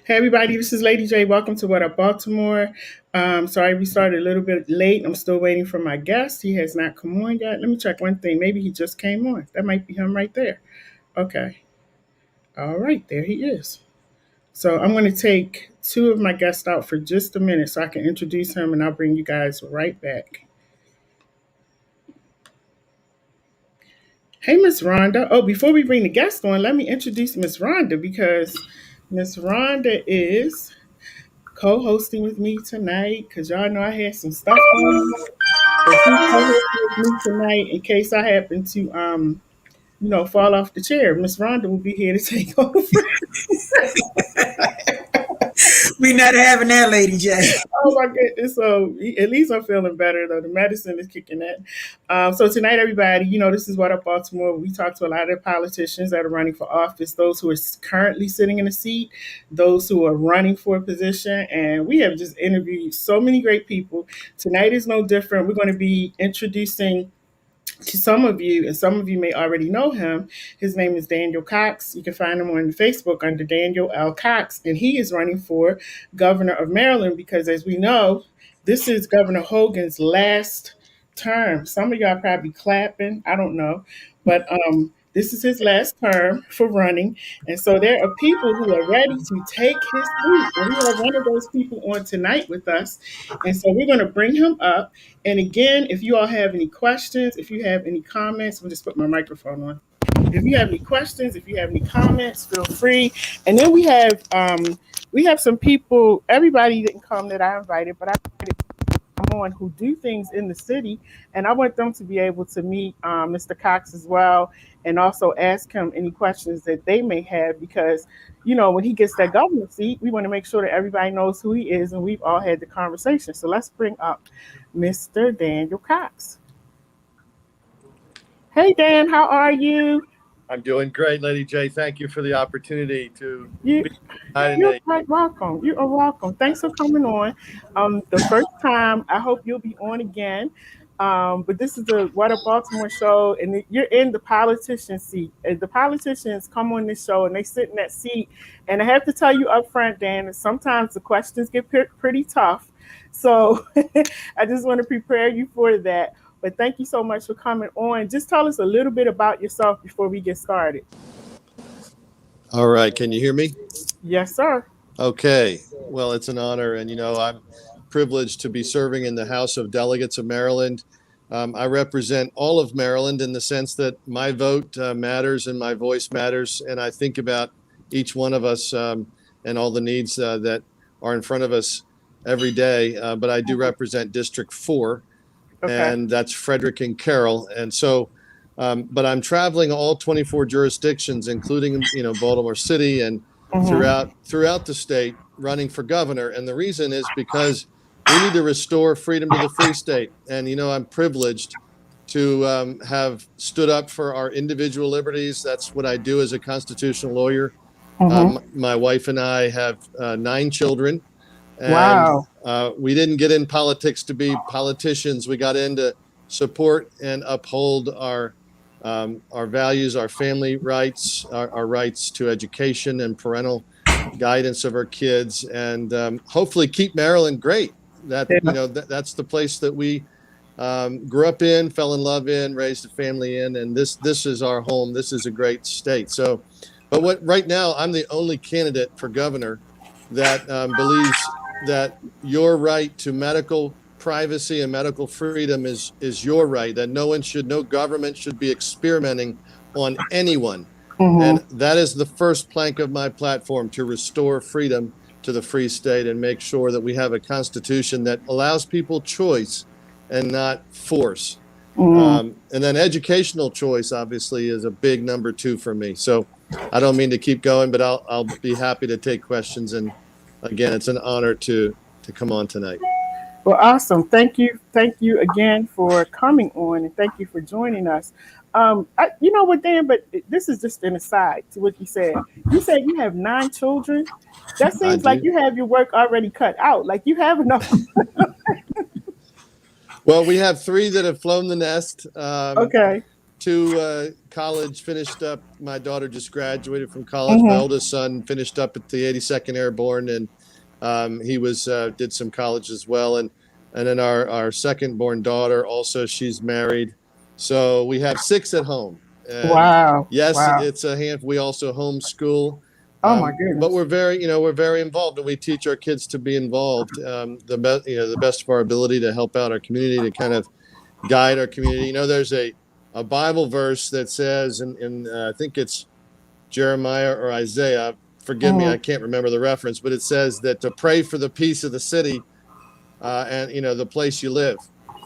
Hey everybody, this is Lady J. Welcome to What Up Baltimore. Sorry we started a little bit late. I'm still waiting for my guest. He has not come on yet. Let me check one thing. Maybe he just came on. That might be him right there. Okay. All right, there he is. So I'm going to take two of my guests out for just a minute so I can introduce him and I'll bring you guys right back. Hey, Miss Rhonda. Oh, before we bring the guest on, let me introduce Miss Rhonda because Miss Rhonda is co-hosting with me tonight because y'all know I had some stuff going on. So she's co-hosting with me tonight in case I happen to fall off the chair. Miss Rhonda will be here to take over. We not having that, Lady J. Oh my goodness. So at least I'm feeling better though. The medicine is kicking in. So tonight, everybody, this is What Up Baltimore. We talk to a lot of politicians that are running for office, those who are currently sitting in a seat, those who are running for a position. And we have just interviewed so many great people. Tonight is no different. We're going to be introducing to some of you, and some of you may already know him. His name is Daniel Cox. You can find him on Facebook under Daniel L. Cox, and he is running for governor of Maryland because, as we know, this is Governor Hogan's last term. Some of y'all probably clapping. I don't know, but this is his last term for running, and so there are people who are ready to take his seat, and we have one of those people on tonight with us, and so we're going to bring him up. And again, if you all have any questions, if you have any comments, we'll just put my microphone on. If you have any questions, if you have any comments, feel free. And then we have some people. Everybody didn't come that I invited, but I invited on who do things in the city, and I want them to be able to meet Mr. Cox as well, and also ask him any questions that they may have because when he gets that governor seat, we want to make sure that everybody knows who he is, and we've all had the conversation. So let's bring up Mr. Daniel Cox. Hey Dan, how are you? I'm doing great, Lady J. Thank you for the opportunity to You, be you're quite welcome. You are welcome. Thanks for coming on. The first time, I hope you'll be on again. But this is the What Up Baltimore show, and you're in the politician seat. And the politicians come on this show, and they sit in that seat. And I have to tell you up front, Dan, that sometimes the questions get pretty tough. So I just want to prepare you for that. But thank you so much for coming on. Just tell us a little bit about yourself before we get started. All right. Can you hear me? Yes, sir. Okay. Well, it's an honor. And, I'm privileged to be serving in the House of Delegates of Maryland. I represent all of Maryland in the sense that my vote matters and my voice matters. And I think about each one of us and all the needs that are in front of us every day. But I do represent District 4. Okay. And that's Frederick and Carroll. And so, but I'm traveling all 24 jurisdictions, including, Baltimore City and throughout the state running for governor. And the reason is because we need to restore freedom to the free state. And, I'm privileged to have stood up for our individual liberties. That's what I do as a constitutional lawyer. My wife and I have 9 children. And, wow. We didn't get in politics to be politicians. We got in to support and uphold our values, our family rights, our rights to education and parental guidance of our kids, and hopefully keep Maryland great. That's the place that we grew up in, fell in love in, raised a family in, and this is our home. This is a great state. So, but right now I'm the only candidate for governor that believes that your right to medical privacy and medical freedom is your right, that no government should be experimenting on anyone. And that is the first plank of my platform, to restore freedom to the free state and make sure that we have a constitution that allows people choice and not force. And then educational choice obviously is a big number 2 for me. So I don't mean to keep going, but I'll be happy to take questions. And again, it's an honor to come on tonight. Well, awesome. Thank you again for coming on, and thank you for joining us. You know what, Dan? But this is just an aside to what you said. You said you have 9 children. That seems like you have your work already cut out. Like you have enough. Well, we have 3 that have flown the nest. Okay. two college finished up. My daughter just graduated from college. My Mm-hmm. oldest son finished up at the 82nd Airborne, and he was did some college as well. And then our second born daughter also, she's married. So we have six at home. And Wow. yes, Wow. it's a hand. We also homeschool. Oh my But goodness. we're very involved, and we teach our kids to be involved. The best of our ability to help out our community, to kind of guide our community. There's a Bible verse that says, I think it's Jeremiah or Isaiah. Forgive me, I Mm-hmm. can't remember the reference, but it says that to pray for the peace of the city, and the place you live.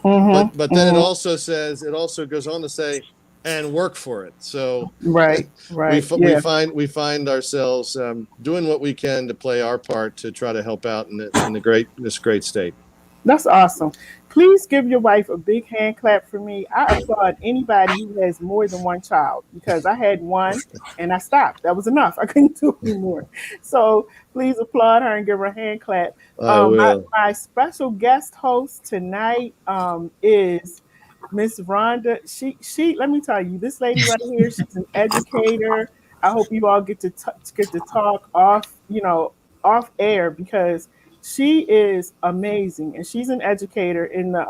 Mm-hmm. But then Mm-hmm. it also goes on to say, and work for it. So Right. Right. we Yeah. find ourselves doing what we can to play our part to try to help out in this great state. That's awesome. Please give your wife a big hand clap for me. I applaud anybody who has more than one child, because I had one and I stopped. That was enough. I couldn't do anymore. So please applaud her and give her a hand clap. I will. My special guest host tonight is Miss Rhonda. She. Let me tell you, this lady right here. She's an educator. I hope you all get to talk off, off air, because she is amazing, and she's an educator in the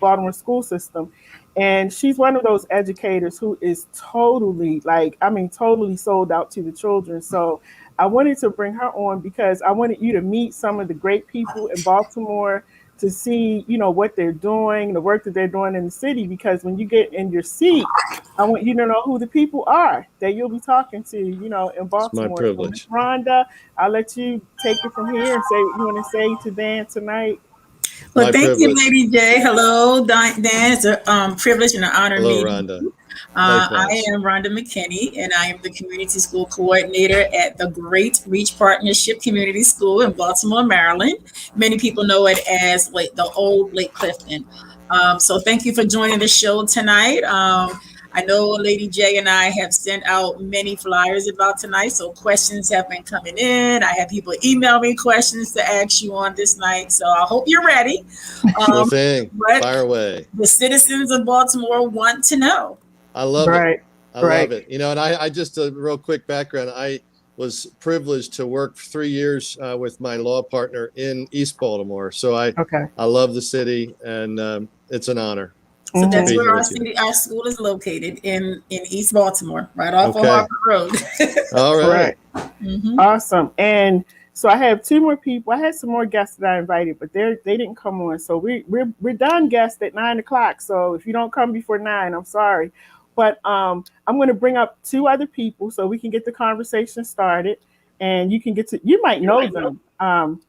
Baltimore school system, and she's one of those educators who is totally, like, I mean, totally sold out to the children. So I wanted to bring her on because I wanted you to meet some of the great people in Baltimore, to see, what they're doing, the work that they're doing in the city. Because when you get in your seat, I want you to know who the people are that you'll be talking to, in It's my Baltimore. So, Miss privilege. Rhonda, I'll let you take it from here and say what you want to say to Dan tonight. Well, My thank you, privilege. Lady J. Hello, Dan. It's a privilege and an honor Hello, meeting Rhonda. you. I Likewise. am Rhonda McKinney, and I am the Community School Coordinator at the Great Reach Partnership Community School in Baltimore, Maryland. Many people know it as the old Lake Clifton. So thank you for joining the show tonight. I know Lady J and I have sent out many flyers about tonight, so questions have been coming in. I have people email me questions to ask you on this night, so I hope you're ready. Sure thing. What Fire away. the citizens of Baltimore want to know. I love it. Right, I right. love it. And I just a real quick background. I was privileged to work for 3 years with my law partner in East Baltimore. So Okay. I love the city, and it's an honor So to that's be Mm-hmm. here where with you. our school is located in East Baltimore, right off of Okay. Harper Road. All right. Right. Mhm. Awesome. And so I have two more people. I had some more guests that I invited, but they didn't come on. So we're done guests at 9 o'clock. So if you don't come before 9, I'm sorry. But I'm going to bring up two other people so we can get the conversation started, and you might know them,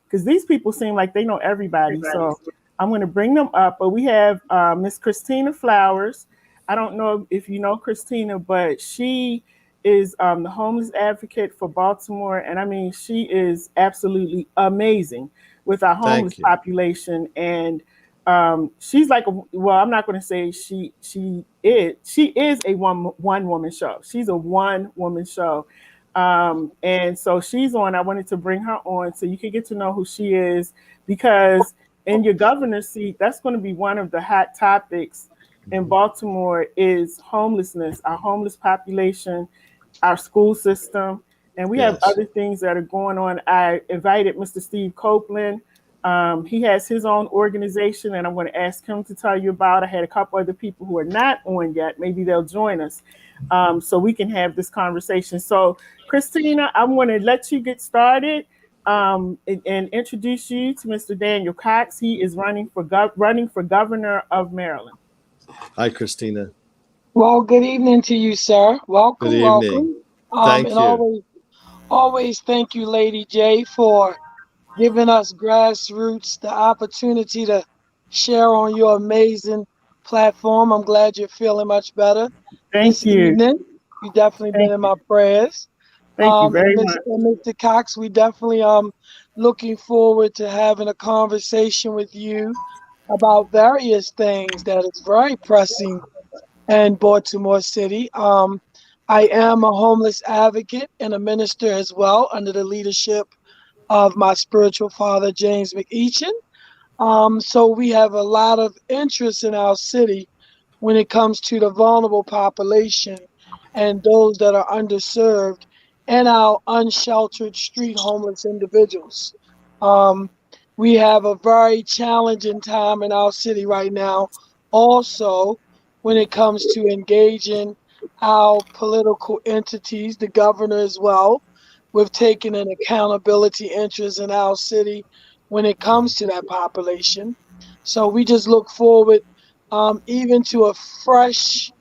because these people seem like they know everybody. So I'm going to bring them up. But we have Miss Christina Flowers. I don't know if you know Christina, but she is the homeless advocate for Baltimore. And I mean, she is absolutely amazing with our homeless Thank you. population. And she's like, well, I'm not going to say she is a one woman show. She's a one woman show. And so she's on. I wanted to bring her on so you can get to know who she is, because in your governor's seat, that's going to be one of the hot topics in Baltimore is homelessness, our homeless population, our school system, and we have Yes. other things that are going on. I invited Mr. Steve Copeland. He has his own organization, and I'm going to ask him to tell you about. I had a couple other people who are not on yet. Maybe they'll join us, so we can have this conversation. So, Christina, I'm going to let you get started, and introduce you to Mr. Daniel Cox. He is running for governor of Maryland. Hi, Christina. Well, good evening to you, sir. Good Welcome, evening. welcome. Thank And you. always thank you, Lady J, for giving us grassroots the opportunity to share on your amazing platform. I'm glad you're feeling much better Thank this you. evening. You definitely been Thank in you. my prayers. Thank you And very much. Mr. Cox, we definitely looking forward to having a conversation with you about various things that is very pressing in Baltimore City. I am a homeless advocate and a minister as well under the leadership of my spiritual father, James McEachin. So we have a lot of interest in our city when it comes to the vulnerable population and those that are underserved and our unsheltered street homeless individuals. Um, we have a very challenging time in our city right now, also when it comes to engaging our political entities, the governor as well. We've taken an accountability interest in our city when it comes to that population. So we just look forward even to a fresh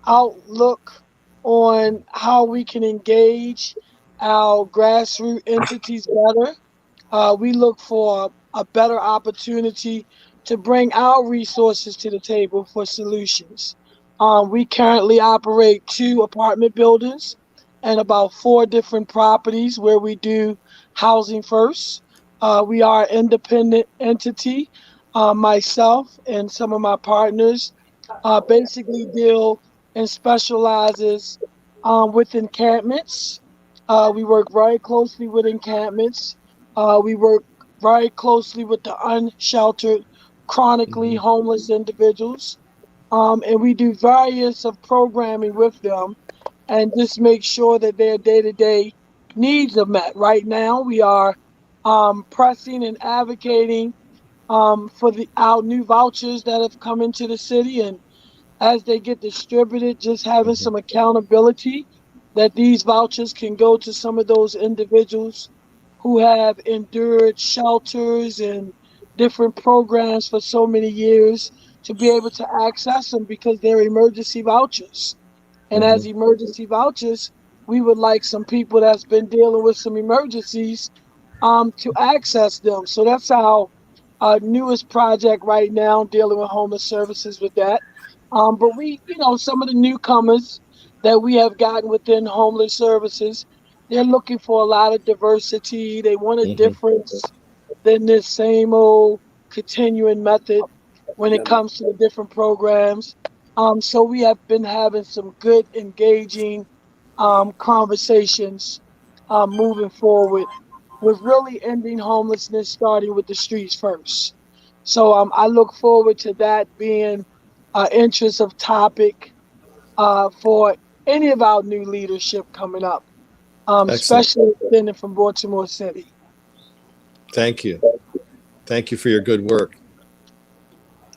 outlook on how we can engage our grassroots entities better. We look for a better opportunity to bring our resources to the table for solutions. We currently operate 2 apartment buildings and about 4 different properties where we do housing first. We are an independent entity. Myself and some of my partners basically deal and specializes with encampments. We work very closely with encampments. We work very closely with the unsheltered, chronically Mhm. homeless individuals. And we do various of programming with them and just make sure that their day-to-day needs are met. Right now, we are pressing and advocating for our new vouchers that have come into the city, and as they get distributed, just having Mhm. some accountability that these vouchers can go to some of those individuals who have endured shelters and different programs for so many years to be able to access them because they're emergency vouchers. And as Mhm. emergency vouchers, we would like some people that's been dealing with some emergencies to access them. So that's our newest project right now, dealing with homeless services with that. But we, some of the newcomers that we have gotten within homeless services, they're looking for a lot of diversity. They want a Mhm. difference than this same old continuing method when it comes to the different programs. So we have been having some good, engaging conversations moving forward with really ending homelessness, starting with the streets first. So I look forward to that being an interest of topic for any of our new leadership coming up, Excellent. especially extending from Baltimore City. Thank you. Thank you for your good work.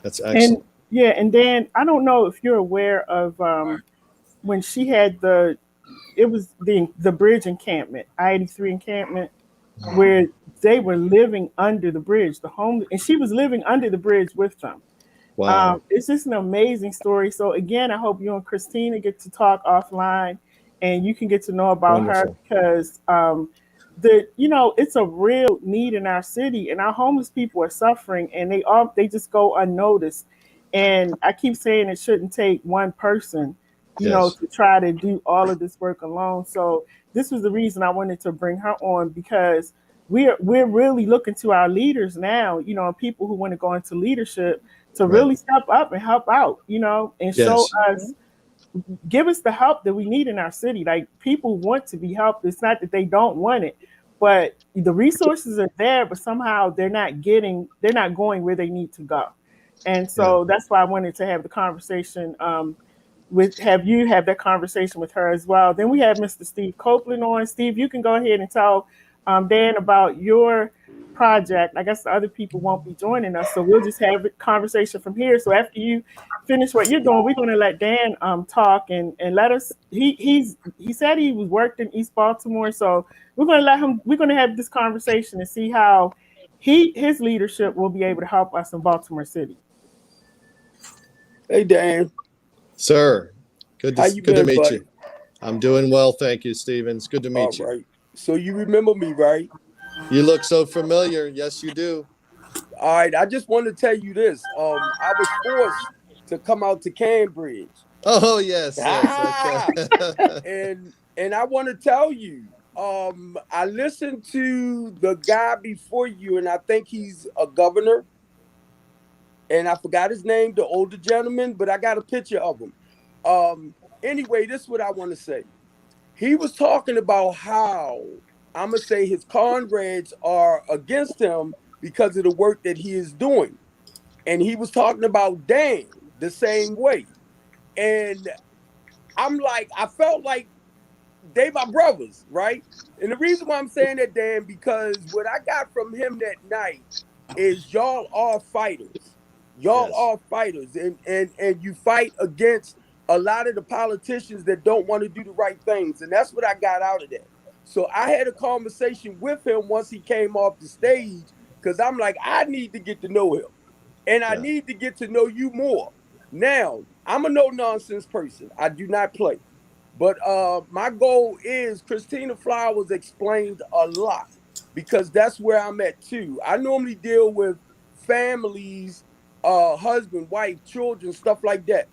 That's And excellent. yeah, and then I don't know if you're aware of when she had it was the bridge encampment, I-83 encampment, where they were living under the bridge, the home, and she was living under the bridge with them. Wow. It's just an amazing story. So again, I hope you and Christina get to talk offline, and you can get to know about her Wonderful. because it's a real need in our city, and our homeless people are suffering, and they just go unnoticed. And I keep saying it shouldn't take one person, Yes. to try to do all of this work alone. So this was the reason I wanted to bring her on because we're really looking to our leaders now, people who want to go into leadership to Right. really step up and help out, and show Yes. us, give us the help that we need in our city. Like people want to be helped. It's not that they don't want it, but the resources are there, but somehow they're not going where they need to go. And Yeah. so that's why I wanted to have the conversation with have you have that conversation with her as well. Then we have Mr. Steve Copeland on. Steve, you can go ahead and tell Dan about your project. I guess the other people won't be joining us, so we'll just have a conversation from here. So after you finish what you're doing, we're going to let Dan talk and let us. He said he was worked in East Baltimore, so we're going to let him. We're going to have this conversation and see how his leadership will be able to help us in Baltimore City. Hey Dan, Sir, how you good to been, meet you. buddy? I'm doing well, thank you, Steven. It's good to All meet you. right. So you remember me, right? You look so familiar. Yes, you do. All right. I just want to tell you this. I was forced to come out to Cambridge. Oh, yes, yes. Okay. Ah, and I want to tell you. I listened to the guy before you, and I think he's a governor. And I forgot his name, the older gentleman, but I got a picture of him. Anyway, this is what I want to say. He was talking about how I'm gonna say his comrades are against him because of the work that he is doing, and he was talking about Dan the same way. And I'm like, I felt like they my brothers, right? And the reason why I'm saying that, Dan, because what I got from him that night is y'all are fighters. Y'all Yes. are fighters, and you fight against a lot of the politicians that don't want to do the right things, and that's what I got out of that. So I had a conversation with him once he came off the stage because I'm like, I need to get to know him, and I Yeah. need to get to know you more. Now, I'm a no nonsense person. I do not play. But my goal is Christina Flowers explained a lot because that's where I'm at too. I normally deal with families, husband, wife, children, stuff like that.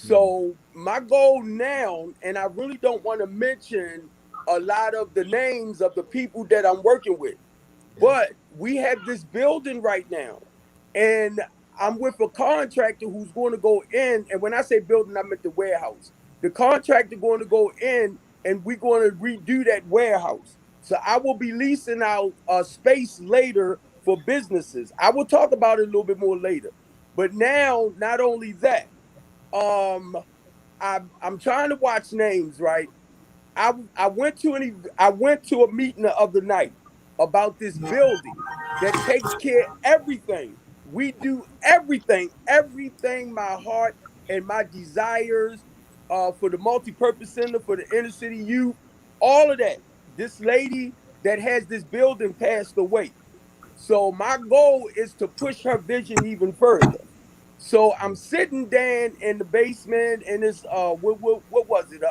Mhm. So my goal now, and I really don't want to mention a lot of the names of the people that I'm working with, Yeah. but we have this building right now, and I'm with a contractor who's going to go in. And when I say building, I'm at the warehouse. The contractor going to go in, and we're going to redo that warehouse. So I will be leasing out a space later for businesses. I will talk about it a little bit more later. But now, not only that, um, I'm trying to watch names, right? I went to I went to a meeting the other night about this building that takes care of everything. We do everything my heart and my desires for the multi-purpose center for the inner city youth, all of that. This lady that has this building passed away. So my goal is to push her vision even further. So I'm sitting down in the basement in this what was it?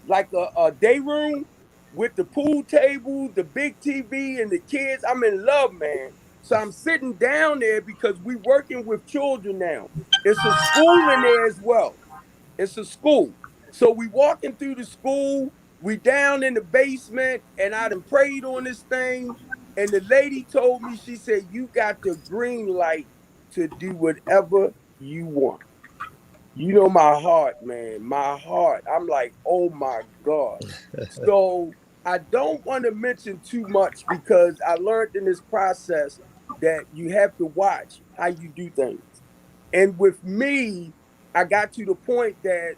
Like a day room with the pool table, the big TV, and the kids. I'm in love, man. So I'm sitting down there because we working with children now. It's a school in there as well. It's a school. So we walking through the school, we down in the basement, and I done prayed on this thing. And the lady told me, she said, you got the green light to do whatever you want. You know my heart, man. My heart. I'm like, oh my God. So I don't want to mention too much because I learned in this process that you have to watch how you do things. And with me, I got to the point that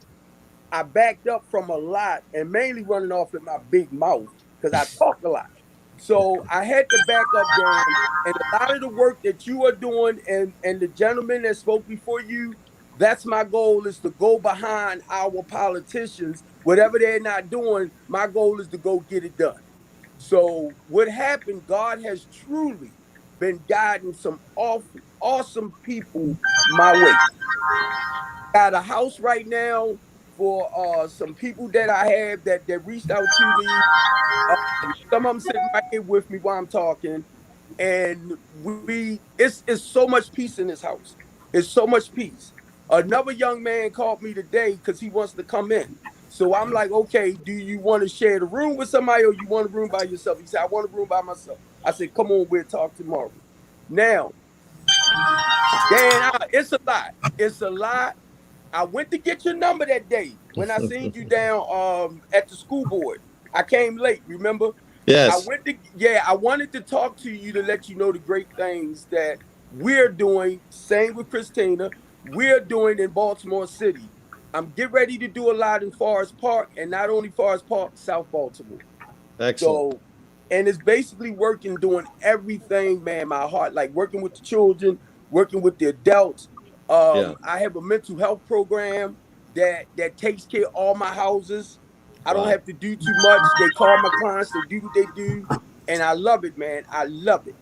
I backed up from a lot and mainly running off with my big mouth because I talk a lot. So I had to back up, Dan. And a lot of the work that you are doing and the gentleman that spoke before you, that's my goal is to go behind our politicians. Whatever they're not doing, my goal is to go get it done. So what happened, God has truly been guiding some awesome people my way. Got a house right now for some people that I have that reached out to me. Some of them sitting right here with me while I'm talking, and it's so much peace in this house. It's so much peace. Another young man called me today because he wants to come in. So I'm like, okay, do you want to share the room with somebody or you want a room by yourself? He said, I want a room by myself. I said, come on, we'll talk tomorrow. Now, Dan, it's a lot. It's a lot. I went to get your number that day when I seen you down at the school board. I came late, remember? I Yes. went to yeah, I wanted to talk to you to let you know the great things that we're doing. Same with Christina, we're doing in Baltimore City. I'm getting ready to do a lot in Forest Park, and not only Forest Park, South Baltimore. Excellent. So, and it's basically working, doing everything, man. My heart, like working with the children, working with the adults. Yeah. I have a mental health program that takes care of all my houses. I don't Wow. have to do too much. They call my clients, they do what they do, and I love it, man. I love it.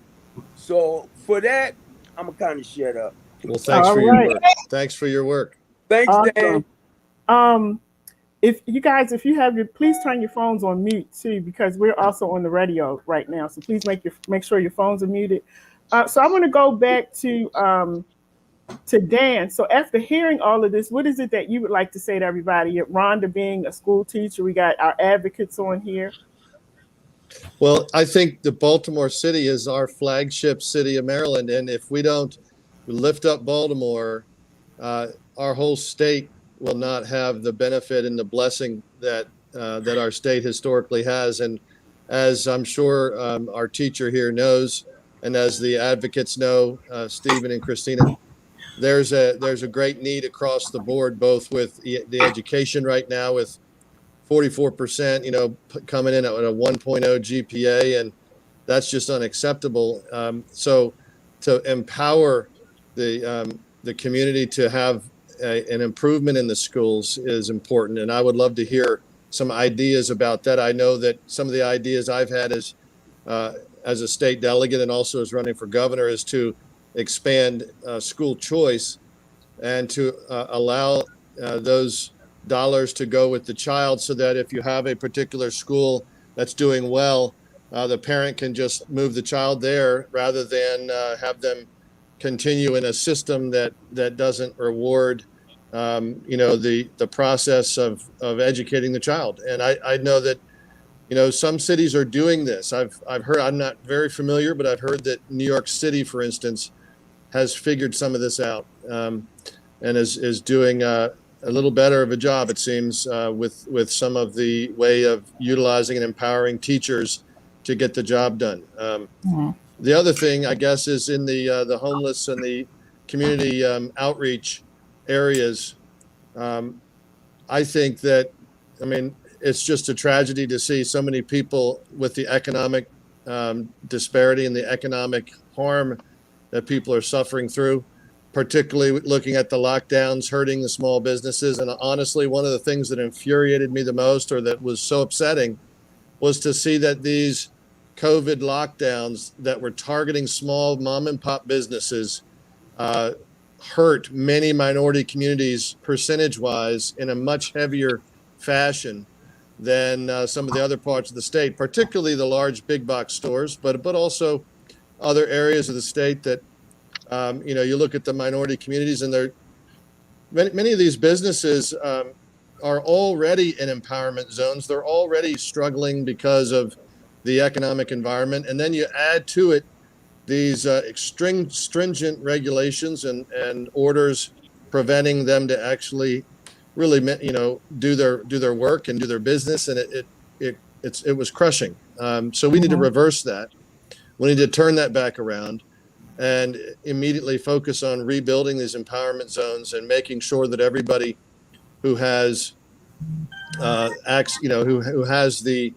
So for that, I'm gonna kind of shut up. Well, thanks All for your right. work. Thanks for your work. Thanks, Dan. Awesome. Um, if you guys, if you have your, please turn your phones on mute too, because we're also on the radio right now. So please make sure your phones are muted. So I want to go back to Dan. So after hearing all of this, what is it that you would like to say to everybody? Rhonda being a school teacher, we got our advocates on here. Well, I think the Baltimore City is our flagship city of Maryland, and if we don't lift up Baltimore, uh, our whole state will not have the benefit and the blessing that our state historically has. And as I'm sure our teacher here knows, and as the advocates know, Stephen and Christina, there's a great need across the board, both with the education right now with 44%, coming in at a 1.0 GPA, and that's just unacceptable. So to empower the community to have an improvement in the schools is important, and I would love to hear some ideas about that. I know that some of the ideas I've had as a state delegate and also as running for governor is to expand school choice and to allow those dollars to go with the child, so that if you have a particular school that's doing well, the parent can just move the child there rather than have them continue in a system that doesn't reward the process of educating the child. And I know that some cities are doing this. I've heard, I'm not very familiar, but I've heard that New York City, for instance, has figured some of this out, and is doing a little better of a job, it seems, with some of the way of utilizing and empowering teachers to get the job done. The other thing, I guess, is in the homeless and the community outreach areas. I think that, it's just a tragedy to see so many people with the economic disparity and the economic harm that people are suffering through, particularly looking at the lockdowns hurting the small businesses. And honestly, one of the things that infuriated me the most, or that was so upsetting, was to see that these COVID lockdowns that were targeting small mom and pop businesses hurt many minority communities percentage-wise in a much heavier fashion than some of the other parts of the state, particularly the large big box stores, but also other areas of the state that, you look at the minority communities, and many of these businesses are already in empowerment zones. They're already struggling because of the economic environment. And then you add to it these stringent regulations and orders preventing them to actually really, do their work and do their business. And it was crushing. So we need to reverse that. We need to turn that back around and immediately focus on rebuilding these empowerment zones and making sure that everybody who has who has the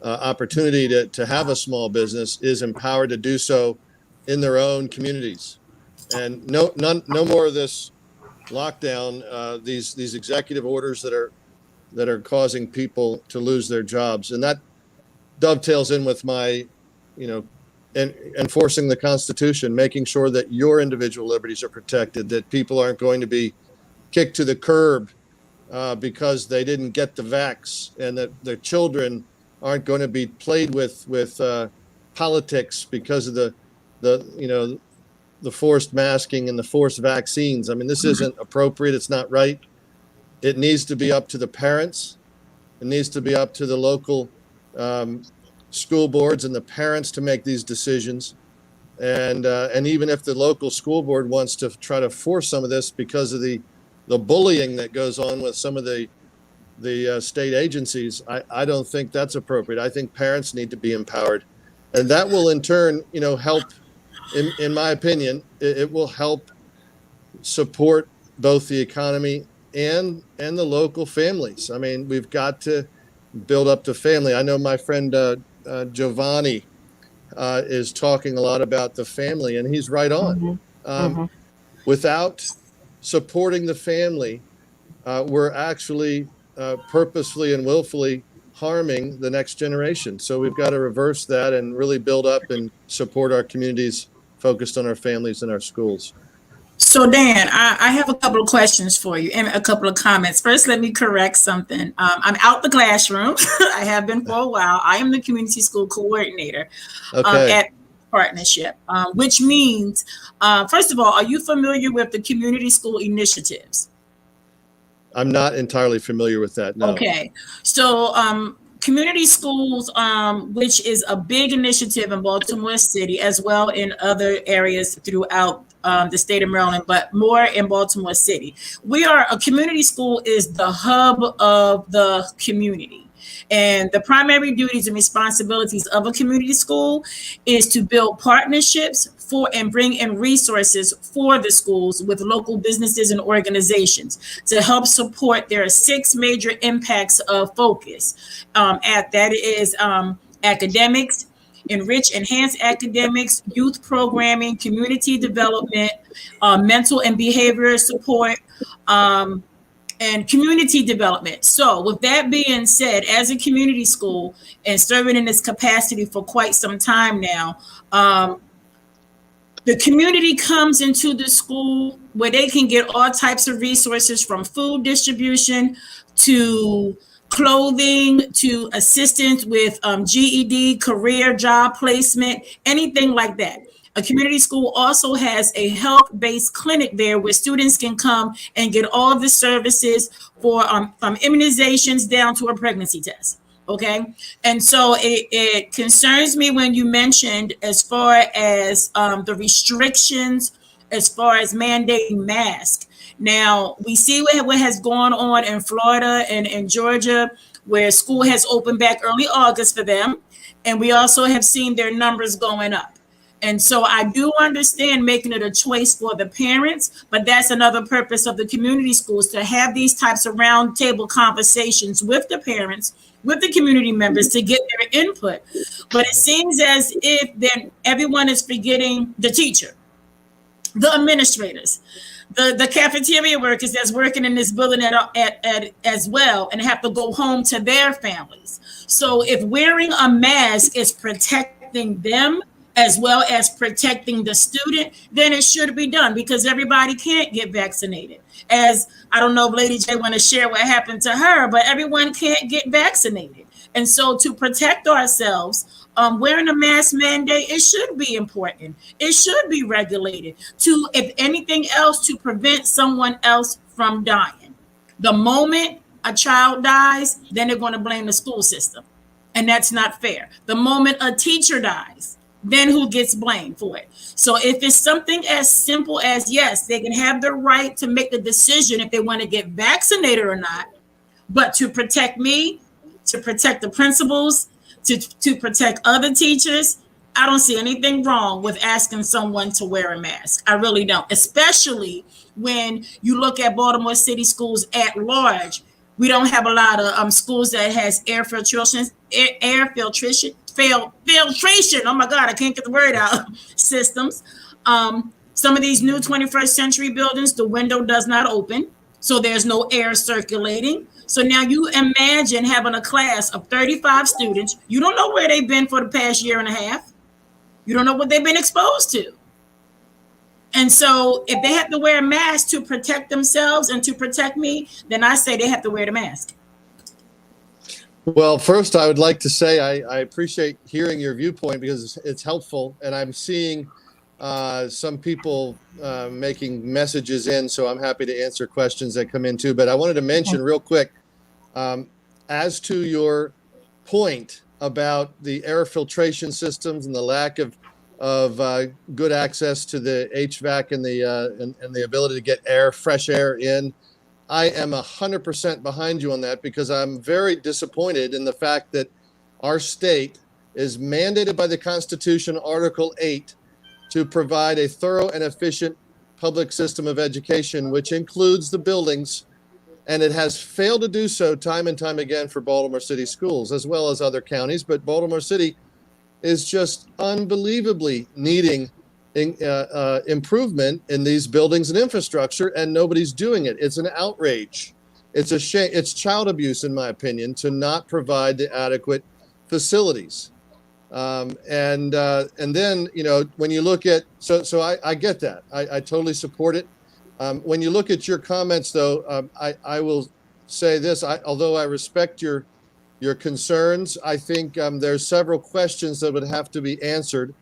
opportunity to have a small business is empowered to do so in their own communities. And no more of this lockdown, these executive orders that are causing people to lose their jobs. And that dovetails in with my, and enforcing the Constitution, making sure that your individual liberties are protected, that people aren't going to be kicked to the curb because they didn't get the vax, and that their children aren't going to be played with politics because of the forced masking and the forced vaccines. This isn't appropriate. It's not right. It needs to be up to the parents. It needs to be up to the local school boards and the parents to make these decisions. And even if the local school board wants to try to force some of this because of the bullying that goes on with some of the state agencies, I don't think that's appropriate. I think parents need to be empowered, and that will in turn, help. In my opinion, it will help support both the economy and the local families. We've got to build up the family. I know my friend Giovanni is talking a lot about the family, and he's right on. Without supporting the family, we're actually purposefully and willfully harming the next generation. So we've got to reverse that and really build up and support our communities focused on our families and our schools. So Dan, I have a couple of questions for you and a couple of comments. First, let me correct something. I'm out the classroom. I have been for a while. I am the community school coordinator at partnership, which means, first of all, are you familiar with the community school initiatives? I'm not entirely familiar with that, no. Okay, so community schools, which is a big initiative in Baltimore City, as well in other areas throughout the state of Maryland, but more in Baltimore City. A community school is the hub of the community. And the primary duties and responsibilities of a community school is to build partnerships for and bring in resources for the schools with local businesses and organizations to help support their 6 major impacts of focus. That is academics, enhance academics, youth programming, community development, mental and behavioral support, and community development. So, with that being said, as a community school and serving in this capacity for quite some time now, the community comes into the school where they can get all types of resources from food distribution to clothing to assistance with GED, career job placement, anything like that. A community school also has a health-based clinic there where students can come and get all the services for from immunizations down to a pregnancy test. Okay. And so it concerns me when you mentioned as far as the restrictions, as far as mandating masks. Now, we see what has gone on in Florida and in Georgia, where school has opened back early August for them. And we also have seen their numbers going up. And so I do understand making it a choice for the parents, but that's another purpose of the community schools, to have these types of roundtable conversations with the parents, with the community members, to get their input. But it seems as if then everyone is forgetting the teacher, the administrators, the cafeteria workers that's working in this building at as well, and have to go home to their families. So if wearing a mask is protecting them as well as protecting the student, then it should be done, because everybody can't get vaccinated. As I don't know if Lady J want to share what happened to her, but everyone can't get vaccinated. And so to protect ourselves, wearing a mask mandate, it should be important. It should be regulated to, if anything else, to prevent someone else from dying. The moment a child dies, then they're going to blame the school system. And that's not fair. The moment a teacher dies, then who gets blamed for it? So if it's something as simple as, yes, they can have the right to make the decision if they want to get vaccinated or not, but to protect me, to protect the principals, to protect other teachers, I don't see anything wrong with asking someone to wear a mask. I really don't, especially when you look at Baltimore City schools at large. We don't have a lot of schools that has air filtration. Oh my God, I can't get the word out. Systems. Some of these new 21st century buildings, the window does not open, so there's no air circulating. So now you imagine having a class of 35 students. You don't know where they've been for the past year and a half. You don't know what they've been exposed to. And so if they have to wear a mask to protect themselves and to protect me, then I say they have to wear the mask. Well, first, I would like to say I appreciate hearing your viewpoint, because it's helpful. And I'm seeing some people making messages in, so I'm happy to answer questions that come in too. But I wanted to mention real quick, as to your point about the air filtration systems and the lack of good access to the HVAC and the ability to get fresh air in, I am 100% behind you on that, because I'm very disappointed in the fact that our state is mandated by the Constitution, Article 8, to provide a thorough and efficient public system of education, which includes the buildings, and it has failed to do so time and time again for Baltimore City schools, as well as other counties. But Baltimore City is just unbelievably needing improvement in these buildings and infrastructure, and nobody's doing it. It's an outrage. It's a shame. It's child abuse, in my opinion, to not provide the adequate facilities. And then, when you look at, so I get that. I totally support it. When you look at your comments, though, I will say this. Although I respect your concerns, I think there's several questions that would have to be answered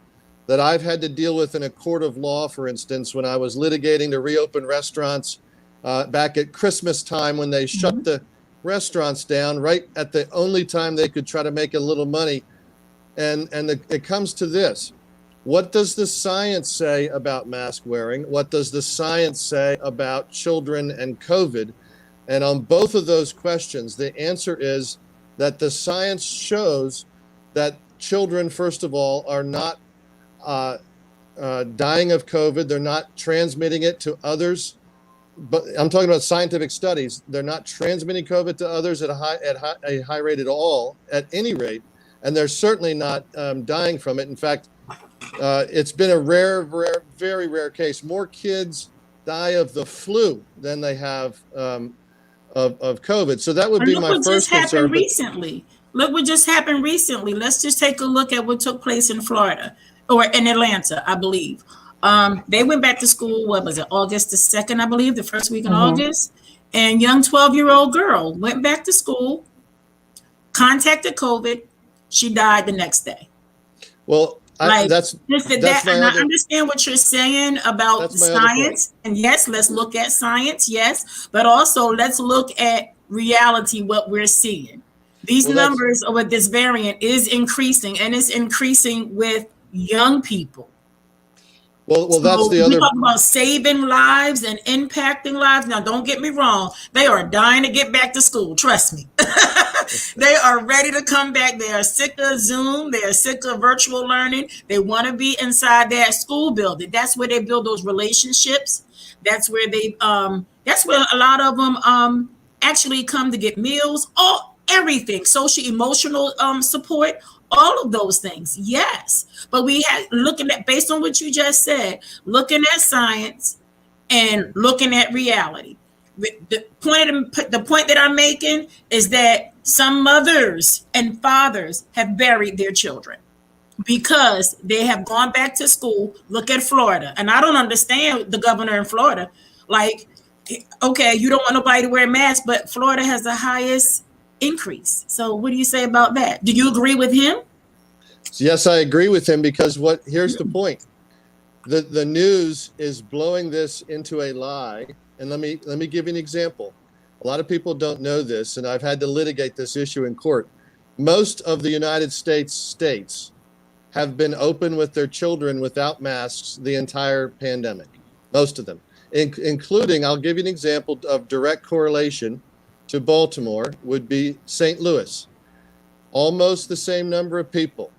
that I've had to deal with in a court of law, for instance, when I was litigating to reopen restaurants back at Christmas time, when they shut the restaurants down right at the only time they could try to make a little money. And it comes to this. What does the science say about mask wearing? What does the science say about children and COVID? And on both of those questions, the answer is that the science shows that children, first of all, are not dying of COVID. They're not transmitting it to others. But I'm talking about scientific studies. They're not transmitting COVID to others at a high rate at all, at any rate, and they're certainly not dying from it. In fact, it's been a very rare case. More kids die of the flu than they have of COVID. So that would And be look my what just first happened concern. But recently. Look what just happened recently. Let's just take a look at what took place in Florida or in Atlanta, I believe. They went back to school, what was it, August the 2nd, I believe, the first week in August. And young 12-year-old girl went back to school, contacted COVID. She died the next day. well, Like that's that, my and I other understand what you're saying about that's my other point. science. And yes, let's look at science, yes, but also let's look at reality, what we're seeing. These Well, that's numbers or what this variant is increasing, and it's increasing with young people. well, that's So the we other. talk about saving lives and impacting lives. Now, don't get me wrong. They are dying to get back to school. Trust me. They are ready to come back. They are sick of Zoom. They are sick of virtual learning. They want to be inside that school building. That's where they build those relationships. That's where a lot of them actually come to get meals, all everything, social emotional support, all of those things. Yes. But we had looking at, based on what you just said, looking at science and looking at reality. The point that I'm making is that some mothers and fathers have buried their children because they have gone back to school. Look at Florida. And I don't understand the governor in Florida. Like, okay, you don't want nobody to wear masks, but Florida has the highest increase. So what do you say about that? Do you agree with him? Yes, I agree with him because here's the point. The news is blowing this into a lie. And let me give you an example. A lot of people don't know this, and I've had to litigate this issue in court. Most of the United states have been open with their children without masks the entire pandemic. Most of them, including, I'll give you an example of direct correlation to Baltimore, would be St. Louis. Almost the same number of people,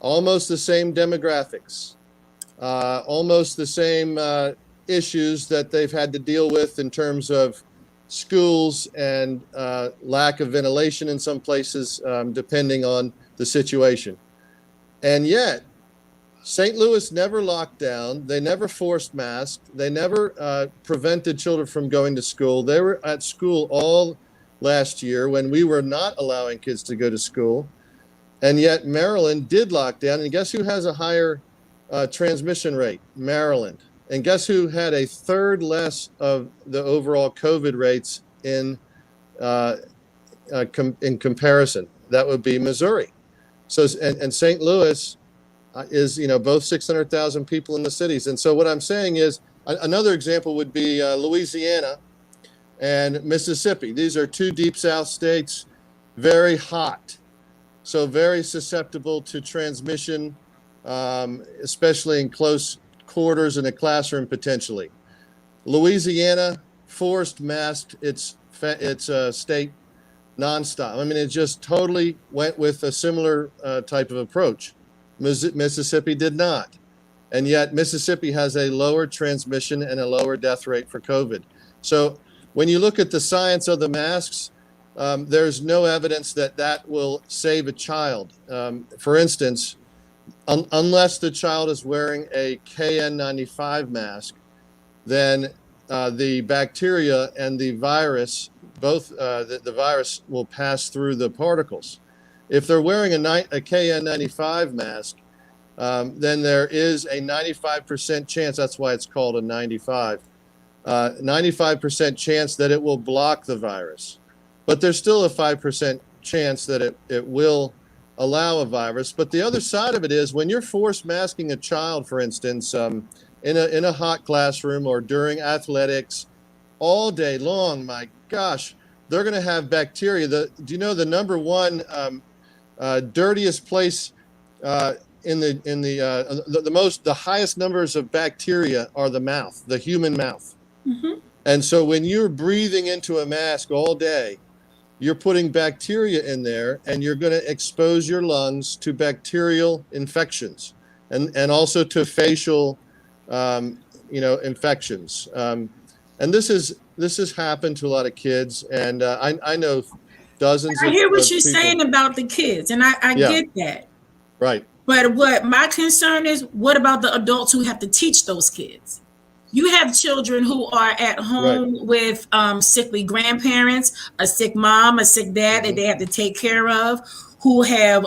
almost the same demographics, almost the same issues that they've had to deal with in terms of schools and lack of ventilation in some places, depending on the situation. And yet, St. Louis never locked down. They never forced masks. They never prevented children from going to school. They were at school all last year when we were not allowing kids to go to school. And yet Maryland did lock down. And guess who has a higher transmission rate? Maryland. And guess who had a third less of the overall COVID rates in comparison? That would be Missouri. So, and St. Louis is, both 600,000 people in the cities. And so what I'm saying is another example would be Louisiana and Mississippi. These are two deep South states, very hot. So very susceptible to transmission, especially in close quarters in a classroom potentially. Louisiana forced masked its state nonstop. I mean, it just totally went with a similar type of approach. Mississippi did not. And yet Mississippi has a lower transmission and a lower death rate for COVID. So when you look at the science of the masks, there's no evidence that will save a child. For instance, unless the child is wearing a KN95 mask, then the bacteria and the virus, both the virus will pass through the particles. If they're wearing a KN95 mask, then there is a 95% chance, that's why it's called a 95% chance that it will block the virus. But there's still a 5% chance that it will allow a virus. But the other side of it is when you're forced masking a child, for instance, in a hot classroom or during athletics all day long, my gosh, they're going to have bacteria. Do you know the number one dirtiest place in the highest numbers of bacteria are the mouth, the human mouth. Mm-hmm. And so when you're breathing into a mask all day, you're putting bacteria in there, and you're going to expose your lungs to bacterial infections, and also to facial, infections. And this has happened to a lot of kids, and I know dozens I hear what of you're people. saying about the kids, and I Yeah, get that. right. But what my concern is, what about the adults who have to teach those kids? You have children who are at Right. home with sickly grandparents, a sick mom, a sick dad that Mm-hmm. they have to take care of, who have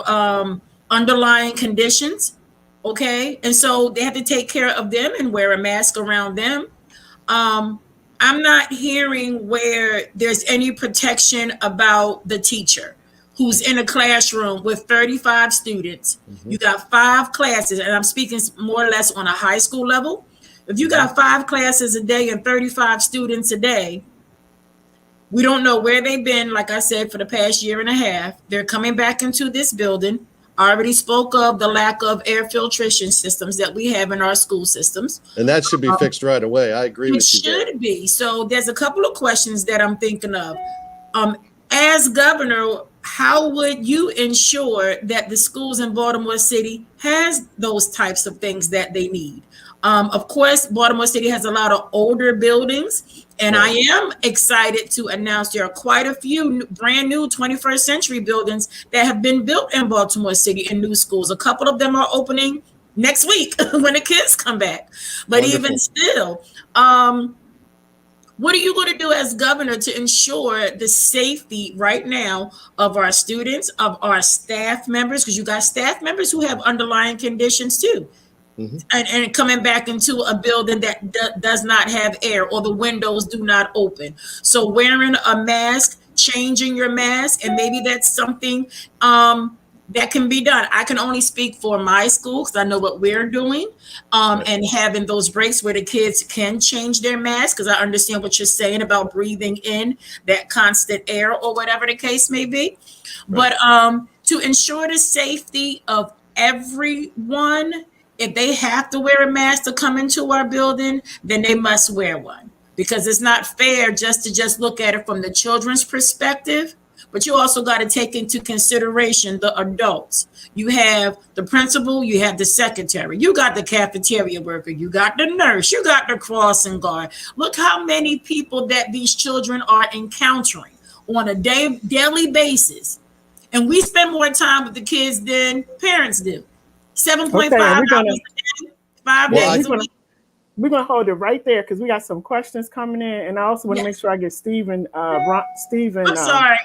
underlying conditions. Okay. And so they have to take care of them and wear a mask around them. um, I'm not hearing where there's any protection about the teacher who's in a classroom with 35 students. Mm-hmm. You got 5 classes, and I'm speaking more or less on a high school level. If you Mm-hmm. got 5 classes a day and 35 students a day, we don't know where they've been, like I said, for the past year and a half. They're coming back into this building. I already spoke of the lack of air filtration systems that we have in our school systems. And that should be fixed right away. I agree It with you there. should be. So there's a couple of questions that I'm thinking of. Um, as governor, how would you ensure that the schools in Baltimore City has those types of things that they need? Of course, Baltimore City has a lot of older buildings, and Right. I am excited to announce there are quite a few brand new 21st century buildings that have been built in Baltimore City in new schools. A couple of them are opening next week when the kids come back. But Wonderful. even still, what are you going to do as governor to ensure the safety right now of our students, of our staff members? Because you got staff members who have underlying conditions too. Mm-hmm. And coming back into a building that does not have air, or the windows do not open. So wearing a mask, changing your mask, and maybe that's something that can be done. I can only speak for my school because I know what we're doing, Right. and having those breaks where the kids can change their mask, because I understand what you're saying about breathing in that constant air or whatever the case may be. Right. But to ensure the safety of everyone, if they have to wear a mask to come into our building, then they must wear one, because it's not fair just look at it from the children's perspective, but you also got to take into consideration the adults. You have the principal, you have the secretary, you got the cafeteria worker, you got the nurse, you got the crossing guard. Look how many people that these children are encountering on a daily basis. And we spend more time with the kids than parents do. 7.5 Okay, and hours a day, 5 Well, days a week. we're gonna hold it right there because we got some questions coming in, and I also want to Yes. make sure I get Stephen. I'm sorry.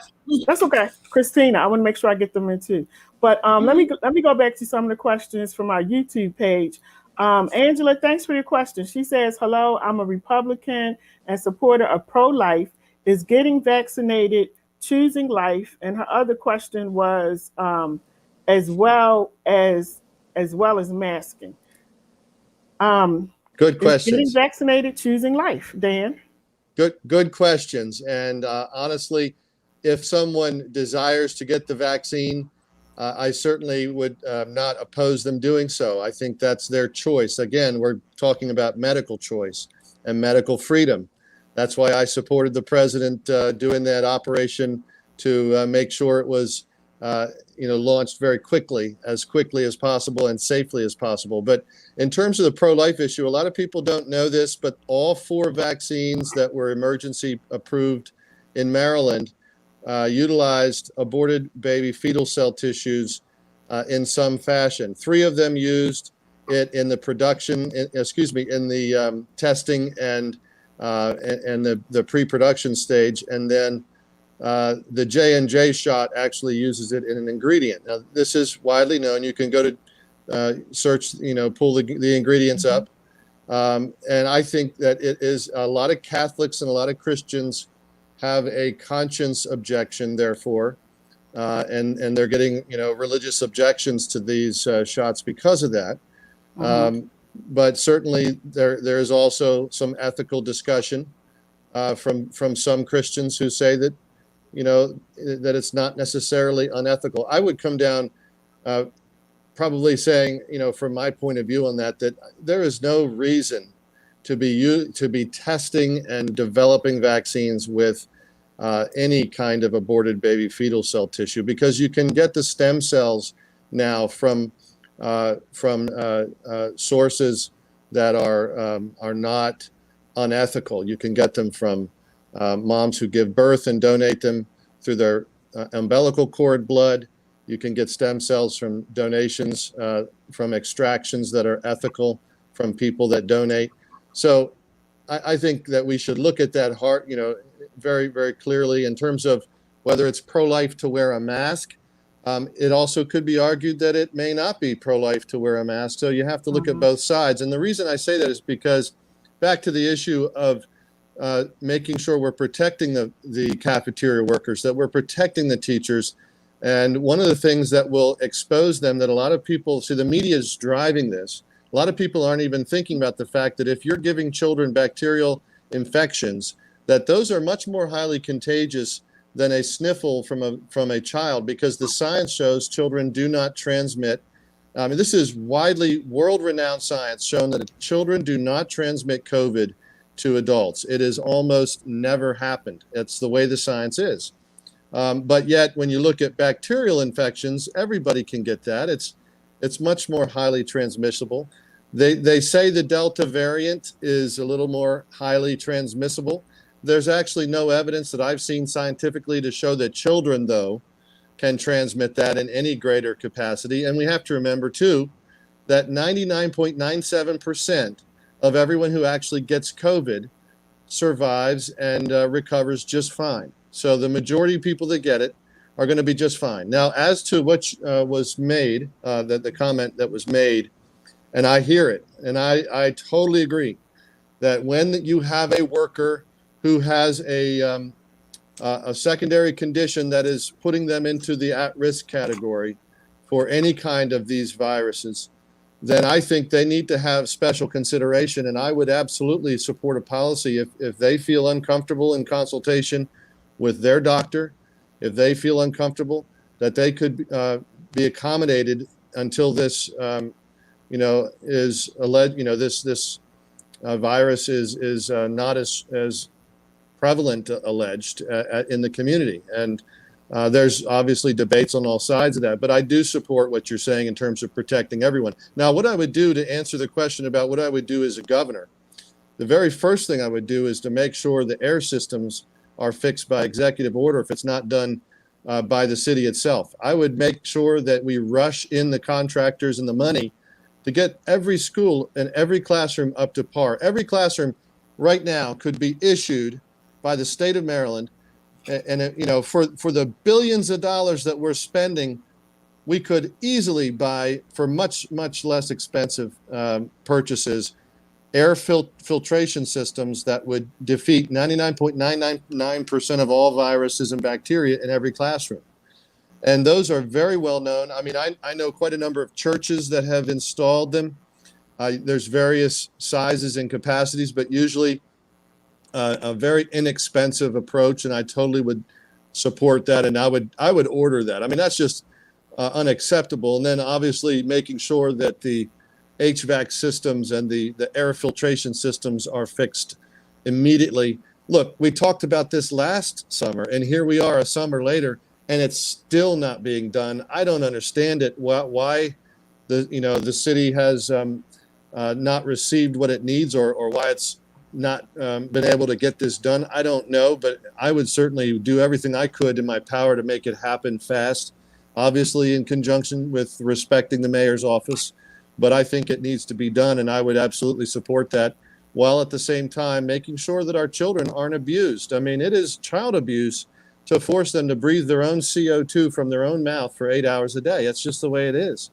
That's okay, Christina. I want to make sure I get them in too. But let me go back to some of the questions from our YouTube page. Angela, thanks for your question. She says, "Hello, I'm a Republican and supporter of pro-life. Is getting vaccinated choosing life?" And her other question was as well as masking. Good Is getting questions. vaccinated choosing life? Dan? Good questions. And honestly, if someone desires to get the vaccine, I certainly would not oppose them doing so. I think that's their choice. Again, we're talking about medical choice and medical freedom. That's why I supported the president doing that operation to make sure it was launched very quickly as possible and safely as possible. But in terms of the pro-life issue, a lot of people don't know this, but all 4 vaccines that were emergency approved in Maryland utilized aborted baby fetal cell tissues in some fashion. 3 of them used it in the testing and the pre-production stage, and then the J&J shot actually uses it in an ingredient. Now, this is widely known. You can go to search, pull the ingredients up. And I think that it is a lot of Catholics and a lot of Christians have a conscience objection, therefore, and they're getting, religious objections to these shots because of that. But certainly there is also some ethical discussion from some Christians who say that, that it's not necessarily unethical. I would come down probably saying, from my point of view on that there is no reason to be testing and developing vaccines with any kind of aborted baby fetal cell tissue, because you can get the stem cells now from sources that are not unethical. You can get them from moms who give birth and donate them through their umbilical cord blood. You can get stem cells from donations, from extractions that are ethical from people that donate. So I think that we should look at that very, very clearly in terms of whether it's pro-life to wear a mask. It also could be argued that it may not be pro-life to wear a mask. So you have to look at both sides. And the reason I say that is because back to the issue of making sure we're protecting the cafeteria workers, that we're protecting the teachers. And one of the things that will expose them, that a lot of people see, the media is driving this. A lot of people aren't even thinking about the fact that if you're giving children bacterial infections, that those are much more highly contagious than a sniffle from a child, because the science shows children do not transmit. I mean, this is widely world-renowned science shown that children do not transmit COVID to adults. It has almost never happened. It's the way the science is. But yet, when you look at bacterial infections, everybody can get that. It's much more highly transmissible. They say the Delta variant is a little more highly transmissible. There's actually no evidence that I've seen scientifically to show that children, though, can transmit that in any greater capacity. And we have to remember, too, that 99.97% of everyone who actually gets COVID survives and recovers just fine. So the majority of people that get it are going to be just fine. Now, as to what was made, the comment that was made, and I hear it, and I totally agree that when you have a worker who has a secondary condition that is putting them into the at-risk category for any kind of these viruses, then I think they need to have special consideration. And I would absolutely support a policy if they feel uncomfortable in consultation with their doctor, if they feel uncomfortable, that they could be accommodated until this, is alleged, this virus is not as prevalent, alleged, in the community. And there's obviously debates on all sides of that, but I do support what you're saying in terms of protecting everyone. Now, what I would do to answer the question about what I would do as a governor, the very first thing I would do is to make sure the air systems are fixed by executive order if it's not done by the city itself. I would make sure that we rush in the contractors and the money to get every school and every classroom up to par. Every classroom right now could be issued by the state of Maryland. And for the billions of dollars that we're spending, we could easily buy, for much, much less expensive purchases, air filtration systems that would defeat 99.999% of all viruses and bacteria in every classroom. And those are very well known. I mean, I know quite a number of churches that have installed them. There's various sizes and capacities, but usually a very inexpensive approach, and I totally would support that, and I would order that. I mean, that's just unacceptable. And then obviously making sure that the HVAC systems and the air filtration systems are fixed immediately. Look, we talked about this last summer, and here we are a summer later, and it's still not being done. I don't understand it. Why the city has not received what it needs, or why it's not been able to get this done. I don't know, but I would certainly do everything I could in my power to make it happen fast, obviously in conjunction with respecting the mayor's office. But I think it needs to be done, and I would absolutely support that, while at the same time making sure that our children aren't abused. I mean, it is child abuse to force them to breathe their own CO2 from their own mouth for 8 hours a day. It's just the way it is.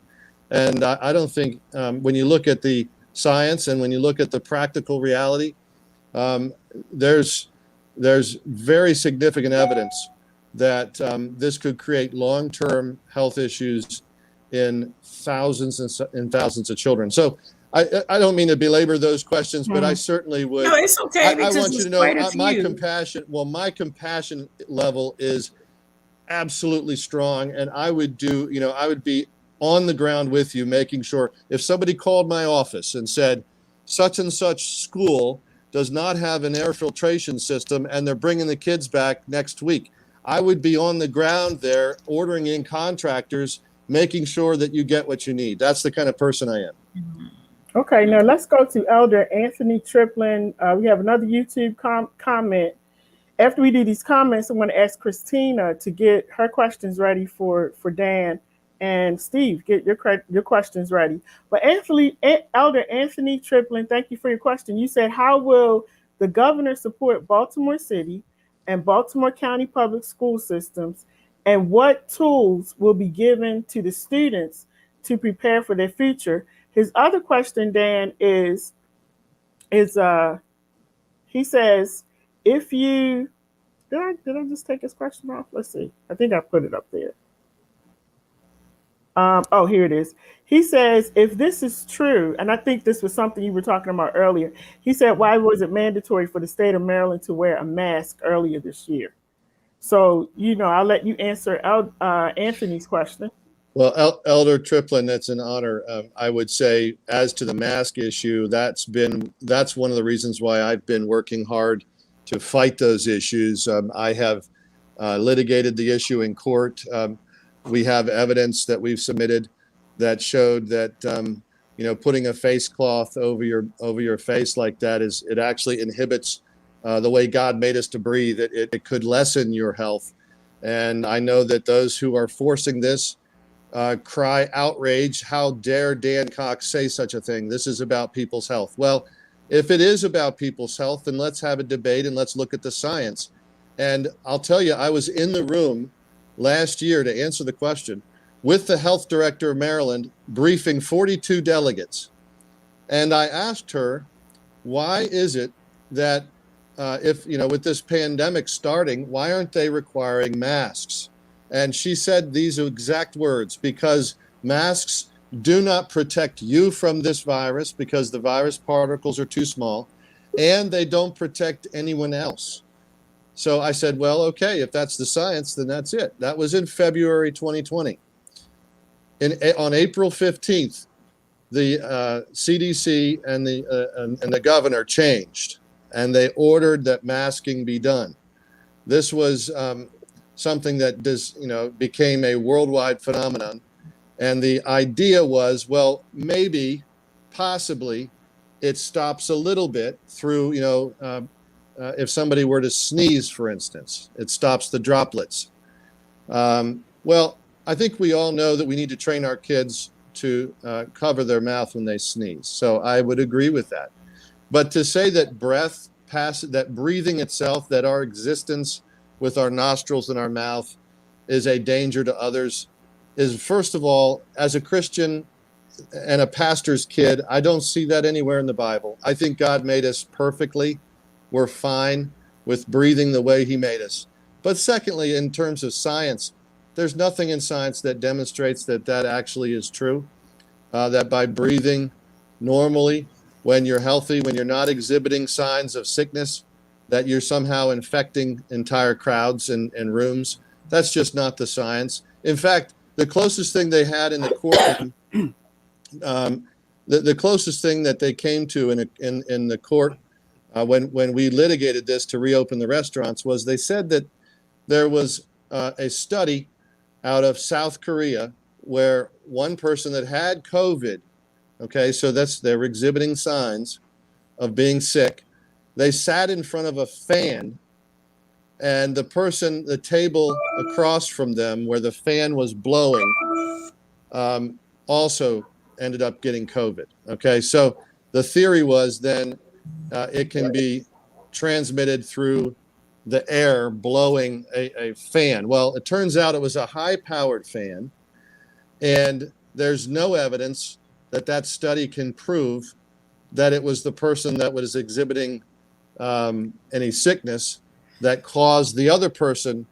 And I don't think when you look at the science and when you look at the practical reality, there's very significant evidence that this could create long-term health issues in thousands and thousands of children. So I don't mean to belabor those questions, but I certainly would. No, it's okay. I want you to know my compassion level is absolutely strong, and I would be on the ground with you, making sure if somebody called my office and said such and such school does not have an air filtration system, and they're bringing the kids back next week. I would be on the ground there ordering in contractors, making sure that you get what you need. That's the kind of person I am. Okay, now let's go to Elder Anthony Triplin. We have another YouTube comment. After we do these comments, I want to ask Christina to get her questions ready for Dan, and Steve, get your questions ready. But Elder Anthony Triplin, thank you for your question. You said, how will the governor support Baltimore City and Baltimore County public school systems, and what tools will be given to the students to prepare for their future? His other question, Dan, is he says, if you did I just take his question off? Let's see. I think I put it up there. Oh, here it is. He says, if this is true, and I think this was something you were talking about earlier. He said, why was it mandatory for the state of Maryland to wear a mask earlier this year? So, I'll let you answer Anthony's question. Well, Elder Triplin, that's an honor. I would say, as to the mask issue, that's one of the reasons why I've been working hard to fight those issues. I have litigated the issue in court. We have evidence that we've submitted that showed that putting a face cloth over your face like that it actually inhibits the way God made us to breathe. It could lessen your health, and I know that those who are forcing this cry outrage. How dare Dan Cox say such a thing? This is about people's health. Well, if it is about people's health, then let's have a debate and let's look at the science. And I'll tell you, I was in the room last year to answer the question with the health director of Maryland briefing 42 delegates. And I asked her, why is it that with this pandemic starting, why aren't they requiring masks? And she said these exact words: because masks do not protect you from this virus because the virus particles are too small, and they don't protect anyone else. So I said, well, okay, if that's the science, then that's it. That was in February 2020. On April 15th, the CDC and the governor changed, and they ordered that masking be done. This was something that became a worldwide phenomenon. And the idea was, well, maybe, possibly, it stops a little bit through, if somebody were to sneeze, for instance, it stops the droplets. Well, I think we all know that we need to train our kids to cover their mouth when they sneeze. So I would agree with that. But to say that that breathing itself, that our existence with our nostrils and our mouth is a danger to others, is, first of all, as a Christian and a pastor's kid, I don't see that anywhere in the Bible. I think God made us perfectly. We're fine with breathing the way he made us. But secondly, in terms of science, there's nothing in science that demonstrates that actually is true, that by breathing normally, when you're healthy, when you're not exhibiting signs of sickness, that you're somehow infecting entire crowds and rooms. That's just not the science. In fact, the closest thing they had in the courtroom, the closest thing that they came to in the court when we litigated this to reopen the restaurants, was they said that there was a study out of South Korea where one person that had COVID, okay, so they were exhibiting signs of being sick. They sat in front of a fan, and the table across from them where the fan was blowing, also ended up getting COVID. Okay, so the theory was then it can be transmitted through the air blowing a fan. Well, it turns out it was a high-powered fan, and there's no evidence that study can prove that it was the person that was exhibiting any sickness that caused the other person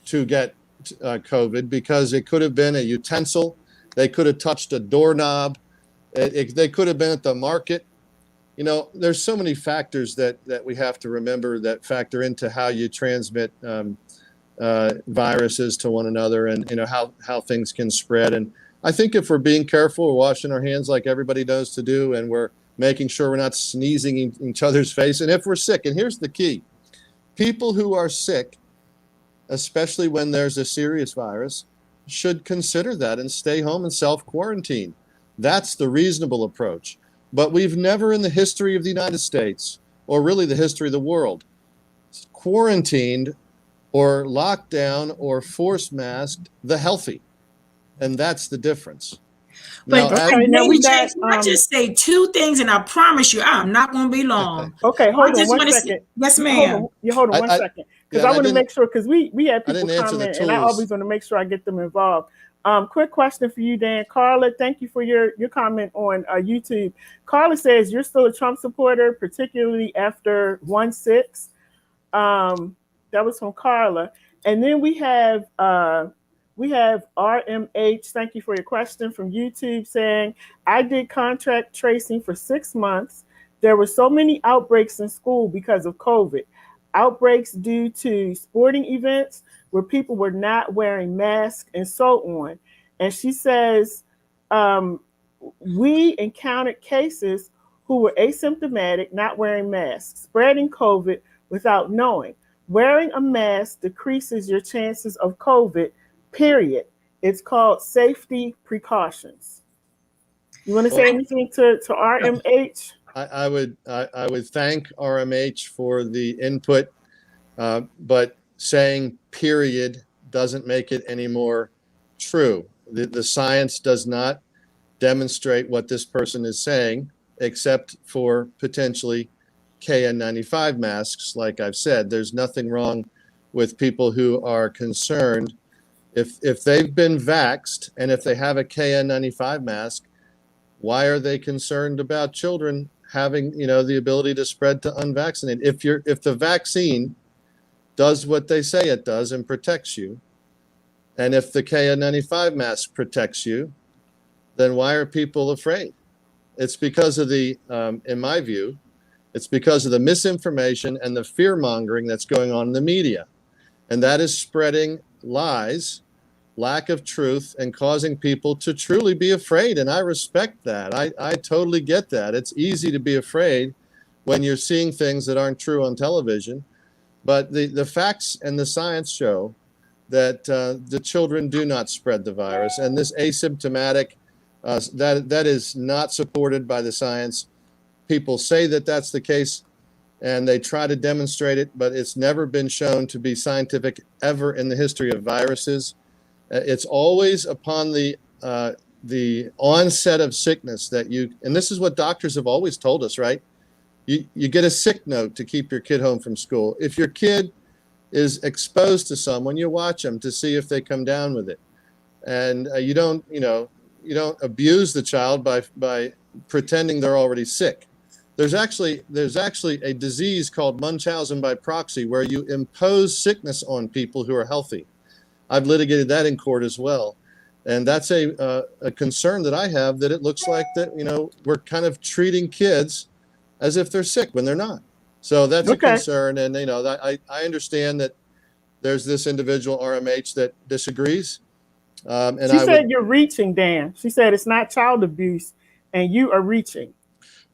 to get COVID, because it could have been a utensil, they could have touched a doorknob, they could have been at the market. There's so many factors that we have to remember that factor into how you transmit viruses to one another, and how things can spread. And I think if we're being careful, we're washing our hands like everybody knows to do, and we're making sure we're not sneezing in each other's face. And if we're sick, and here's the key, people who are sick, especially when there's a serious virus, should consider that and stay home and self-quarantine. That's the reasonable approach. But we've never in the history of the United States, or really the history of the world, quarantined or locked down or force masked the healthy. And that's the difference. But Now, Okay, now we Lady J, got can I just say two things, and I promise you, I'm not going to be long. okay, I hold on just one want to say, second. yes, Hold ma'am. on, you hold on one I second, because yeah, I and want to make sure, because we have I people didn't answer the comment, and I tools. always want to make sure I get them involved. Quick question for you, Dan. Carla, thank you for your comment on YouTube. Carla says you're still a Trump supporter, particularly after 1/6. That was from Carla. And then we have RMH. Thank you for your question from YouTube saying, I did contract tracing for 6 months. There were so many outbreaks in school because of COVID. Outbreaks due to sporting events where people were not wearing masks and so on. And she says, um, we encountered cases who were asymptomatic, not wearing masks, spreading COVID without knowing. Wearing a mask decreases your chances of COVID, period. It's called safety precautions. You want to say Well, anything to RMH? I would thank RMH for the input, but saying period doesn't make it any more true. The science does not demonstrate what this person is saying, except for potentially KN95 masks. Like I've said, there's nothing wrong with people who are concerned. If they've been vaxxed and if they have a KN95 mask, why are they concerned about children having, the ability to spread to unvaccinated? If the vaccine does what they say it does and protects you, and if the KN95 mask protects you, then why are people afraid? It's because of in my view, it's because of the misinformation and the fear mongering that's going on in the media. And that is spreading lies, lack of truth, and causing people to truly be afraid. And I respect that. I totally get that. It's easy to be afraid when you're seeing things that aren't true on television. But the facts and the science show that the children do not spread the virus. And this asymptomatic, that is not supported by the science. People say that that's the case, and they try to demonstrate it, but it's never been shown to be scientific ever in the history of viruses. It's always upon the onset of sickness that and this is what doctors have always told us, right? You get a sick note to keep your kid home from school. If your kid is exposed to someone, you watch them to see if they come down with it. And you don't abuse the child by pretending they're already sick. There's actually a disease called Munchausen by proxy where you impose sickness on people who are healthy. I've litigated that in court as well. And that's a concern that I have, that it looks like that, we're kind of treating kids as if they're sick when they're not. So that's a concern. And, I understand that there's this individual RMH that disagrees. And she said you're reaching, Dan. She said it's not child abuse and you are reaching.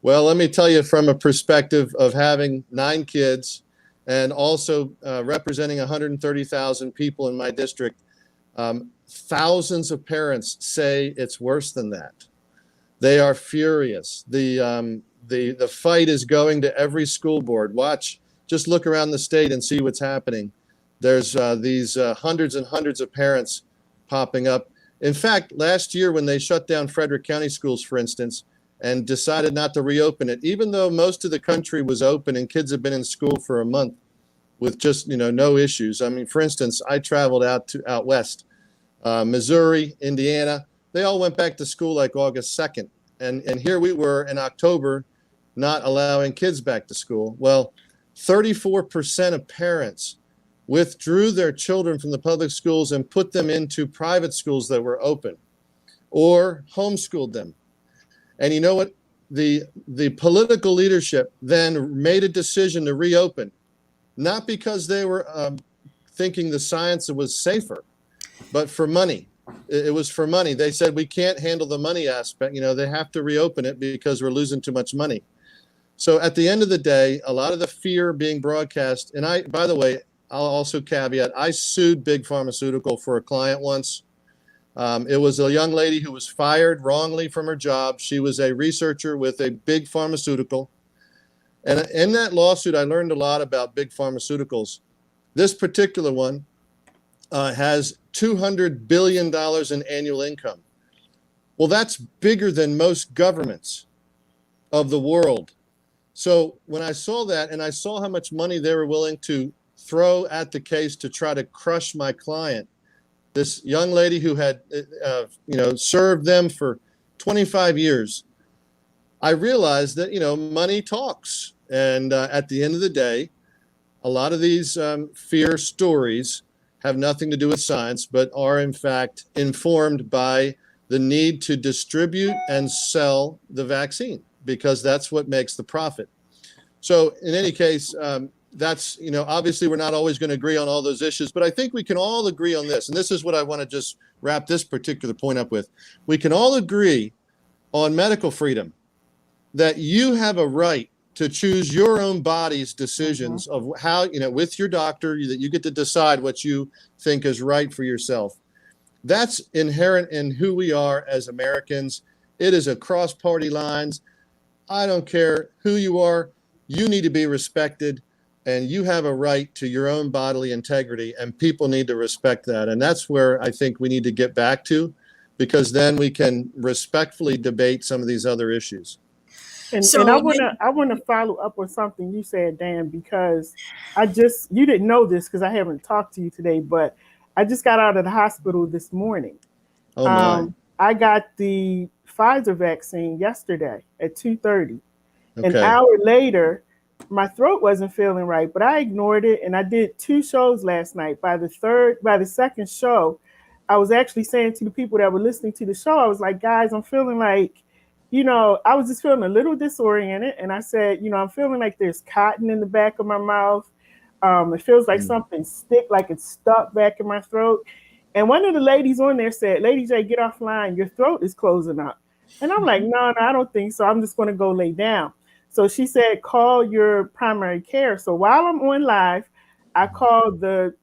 Well, let me tell you, from a perspective of having 9 kids and also representing 130,000 people in my district, thousands of parents say it's worse than that. They are furious. The fight is going to every school board. Just look around the state and see what's happening. There's these hundreds and hundreds of parents popping up. In fact, last year when they shut down Frederick County schools, for instance, and decided not to reopen it, even though most of the country was open and kids have been in school for a month with just, no issues. I mean, for instance, I traveled out west, Missouri, Indiana. They all went back to school like August 2nd. And here we were in October not allowing kids back to school. Well, 34% of parents withdrew their children from the public schools and put them into private schools that were open or homeschooled them. And you know what? The political leadership then made a decision to reopen, not because they were thinking the science was safer, but for money. it was for money. They said, we can't handle the money aspect. They have to reopen it because we're losing too much money. So at the end of the day, a lot of the fear being broadcast, and by the way, I'll also caveat, I sued Big Pharmaceutical for a client once. It was a young lady who was fired wrongly from her job. She was a researcher with a big pharmaceutical. And in that lawsuit, I learned a lot about big pharmaceuticals. This particular one has $200 billion in annual income. Well, that's bigger than most governments of the world. So when I saw that and I saw how much money they were willing to throw at the case to try to crush my client, this young lady who had served them for 25 years, I realized that, money talks. And at the end of the day, a lot of these fear stories have nothing to do with science, but are in fact informed by the need to distribute and sell the vaccine, because that's what makes the profit. So in any case, that's, obviously we're not always going to agree on all those issues, but I think we can all agree on this. And this is what I want to just wrap this particular point up with. We can all agree on medical freedom, that you have a right to choose your own body's decisions of how, with your doctor, that you get to decide what you think is right for yourself. That's inherent in who we are as Americans. It is across party lines. I don't care who you are. You need to be respected, and you have a right to your own bodily integrity, and people need to respect that. And that's where I think we need to get back to, because then we can respectfully debate some of these other issues. And I wanna follow up on something you said, Dan, because you didn't know this because I haven't talked to you today, but I just got out of the hospital this morning. Oh my! I got the Pfizer vaccine yesterday at 2:30. Okay. An hour later, my throat wasn't feeling right, but I ignored it, and I did 2 shows last night. By the second show, I was actually saying to the people that were listening to the show, I was like, guys, I'm feeling like, I was just feeling a little disoriented, and I said, I'm feeling like there's cotton in the back of my mouth. It feels like something like it's stuck back in my throat. And one of the ladies on there said, LadyJ, get offline. Your throat is closing up. And I'm like, no, I don't think so. I'm just going to go lay down. So she said, call your primary care. So while I'm on live, I called the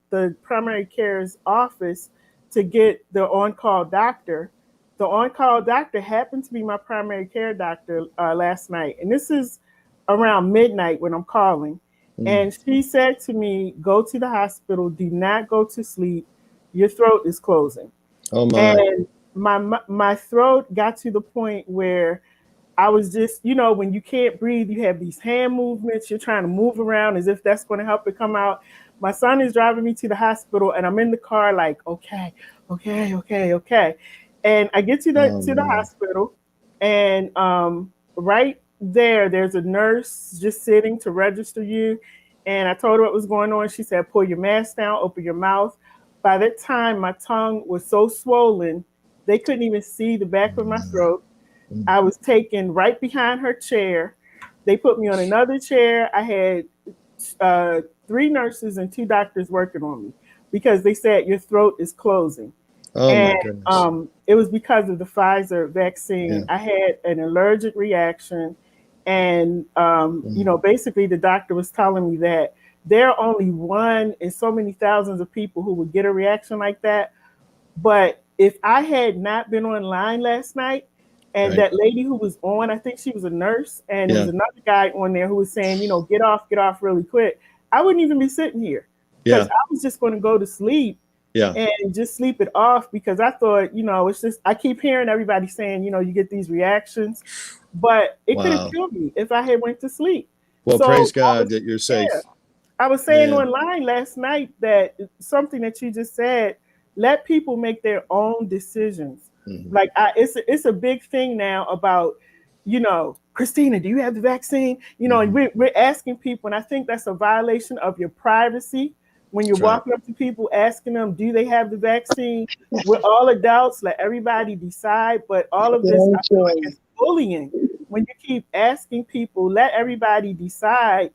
primary care's office to get the on-call doctor. The on-call doctor happened to be my primary care doctor last night. And this is around midnight when I'm calling. And she said to me, go to the hospital. Do not go to sleep. Your throat is closing. Oh my! And my throat got to the point where I was just, when you can't breathe, you have these hand movements. You're trying to move around as if that's going to help it come out. My son is driving me to the hospital, and I'm in the car like, okay. And I get to the hospital, and right there's a nurse just sitting to register you. And I told her what was going on. She said, pull your mask down, open your mouth. By that time, my tongue was so swollen, they couldn't even see the back of my throat. I was taken right behind her chair. They put me on another chair. I had 3 nurses and 2 doctors working on me because they said your throat is closing. Oh my goodness. It was because of the Pfizer vaccine. Yeah. I had an allergic reaction. And, basically the doctor was telling me that there are only 1 in so many thousands of people who would get a reaction like that. But if I had not been online last night, and that lady who was on, I think she was a nurse, and there was another guy on there who was saying, get off really quick, I wouldn't even be sitting here, because I was just going to go to sleep and just sleep it off, because I thought, it's just, I keep hearing everybody saying, you get these reactions, but it could have killed me if I had went to sleep. Well, so praise God that you're safe. Yeah, I was saying online last night that something that you just said, let people make their own decisions. Like it's a big thing now about, Christina, do you have the vaccine? And we're asking people, and I think that's a violation of your privacy when you're walking up to people asking them, do they have the vaccine? We're all adults, let everybody decide. But all of this, I feel like it's bullying. When you keep asking people, let everybody decide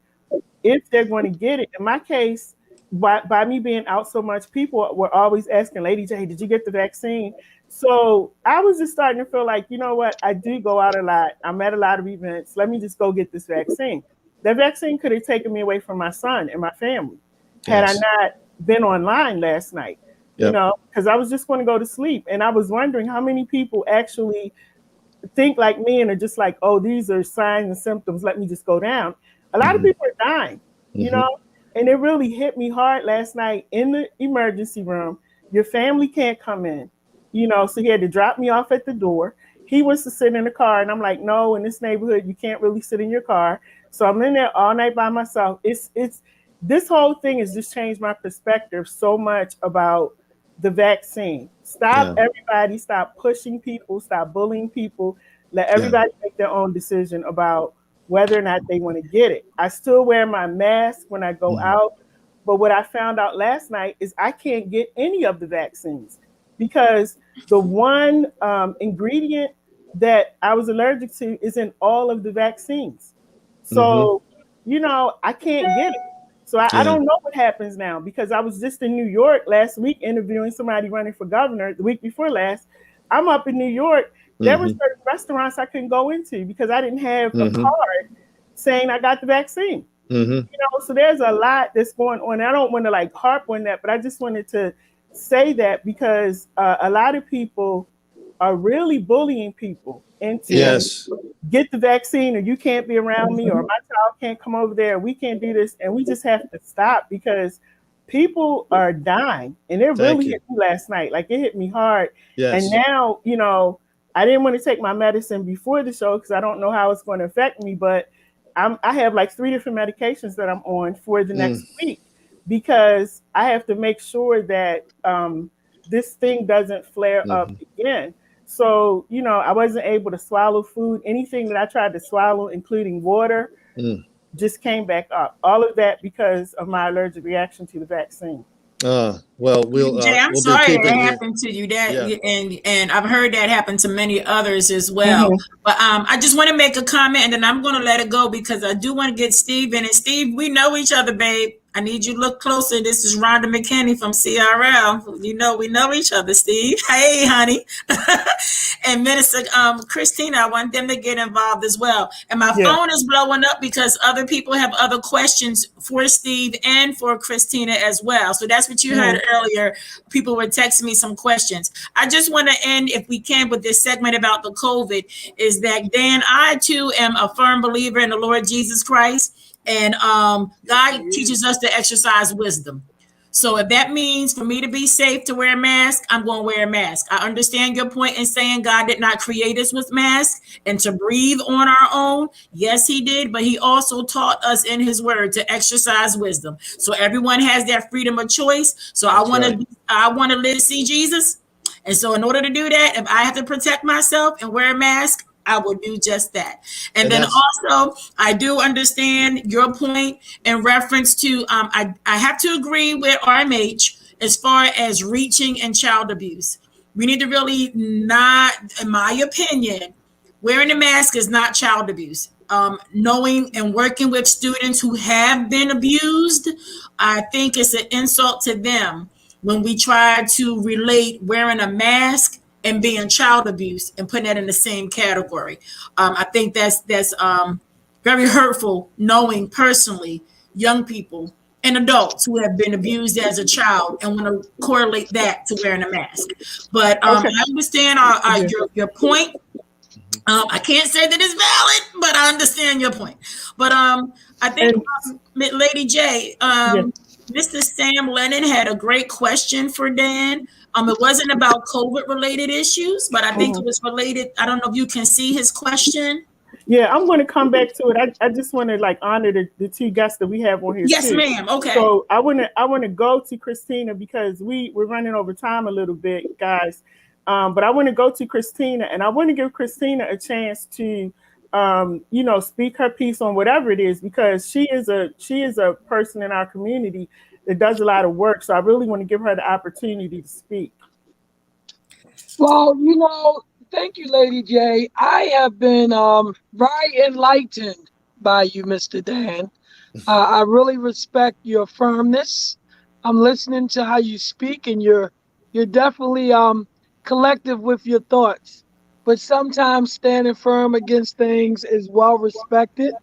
if they're going to get it. In my case, by me being out so much, people were always asking, Lady J, did you get the vaccine? So I was just starting to feel like, you know what? I do go out a lot. I'm at a lot of events. Let me just go get this vaccine. That vaccine could have taken me away from my son and my family had I Yes. not been online last night, Yep. because I was just going to go to sleep. And I was wondering how many people actually think like me and are just like, oh, these are signs and symptoms. Let me just go down. A lot of people are dying, Mhm. and it really hit me hard last night in the emergency room. Your family can't come in, so he had to drop me off at the door. He wants to sit in the car, and I'm like, no, in this neighborhood, you can't really sit in your car. So I'm in there all night by myself. It's this whole thing has just changed my perspective so much about the vaccine. Stop, Yeah. everybody, stop pushing people, stop bullying people. Let Yeah. everybody make their own decision about whether or not they want to get it. I still wear my mask when I go Mhm. out, but what I found out last night is I can't get any of the vaccines because the one ingredient that I was allergic to is in all of the vaccines. Mhm. So, I can't get it. So I Yeah. don't know what happens now because I was just in New York last week interviewing somebody running for governor the week before last. I'm up in New York. There were Mhm. certain restaurants I couldn't go into because I didn't have a Mhm. card saying I got the vaccine. Mhm. So there's a lot that's going on. I don't want to like harp on that, but I just wanted to say that because a lot of people are really bullying people into Yes. get the vaccine or you can't be around me or my child can't come over there. We can't do this. And we just have to stop because people are dying. And it Thank really you. hit me last night. Like it hit me hard. And Yes. now, I didn't want to take my medicine before the show because I don't know how it's going to affect me. But I have like 3 different medications that I'm on for the Mm. next week because I have to make sure that this thing doesn't flare up Mhm. again. So, I wasn't able to swallow food. Anything that I tried to swallow, including water, Mm. just came back up. All of that because of my allergic reaction to the vaccine. Well, Jay, I'm we'll be sorry that keeping you. happened to you. That Yeah. and I've heard that happen to many others as well. Mm-hmm. But I just want to make a comment and then I'm going to let it go because I do want to get Steve in. And Steve, we know each other, babe. I need you to look closer. This is Rhonda McKinney from CRL. We know each other, Steve. Hey, honey. And Minister Christina, I want them to get involved as well. And my Yeah. phone is blowing up because other people have other questions for Steve and for Christina as well. So that's what you heard Mm-hmm. earlier. People were texting me some questions. I just want to end, if we can, with this segment about the COVID, is that Dan, I too am a firm believer in the Lord Jesus Christ. And God teaches us to exercise wisdom. So if that means for me to be safe to wear a mask, I'm going to wear a mask. I understand your point in saying God did not create us with masks and to breathe on our own. Yes, he did, but he also taught us in his word to exercise wisdom. So everyone has their freedom of choice. So That's right. I want to live to see Jesus. And so in order to do that, if I have to protect myself and wear a mask, I will do just that. And And then that's also, I do understand your point in reference to, I have to agree with RMH as far as reaching and child abuse. We need to really not, in my opinion, wearing a mask is not child abuse. Knowing and working with students who have been abused, I think it's an insult to them when we try to relate wearing a mask and being child abuse and putting that in the same category. I think that's very hurtful. Knowing personally young people and adults who have been abused as a child and want to correlate that to wearing a mask. But Okay. I understand Yeah. your point. I can't say that it's valid, but I understand your point. But I think And Lady J, yeah. Mr. Sam Lennon had a great question for Dan. It wasn't about COVID related issues, but I think it Mhm. was related. I don't know if you can see his question. Yeah, I'm going to come back to it. I just want to like honor the 2 guests that we have on here Yes, too. ma'am. Okay. So I want to go to Christina because we're running over time a little bit, guys. But I want to go to Christina and I want to give Christina a chance to speak her piece on whatever it is because she is a person in our community that does a lot of work. So I really want to give her the opportunity to speak. Well, thank you, Lady J. I have been very enlightened by you, Mr. Dan. I really respect your firmness. I'm listening to how you speak, and you're definitely collective with your thoughts. But sometimes standing firm against things is well respected.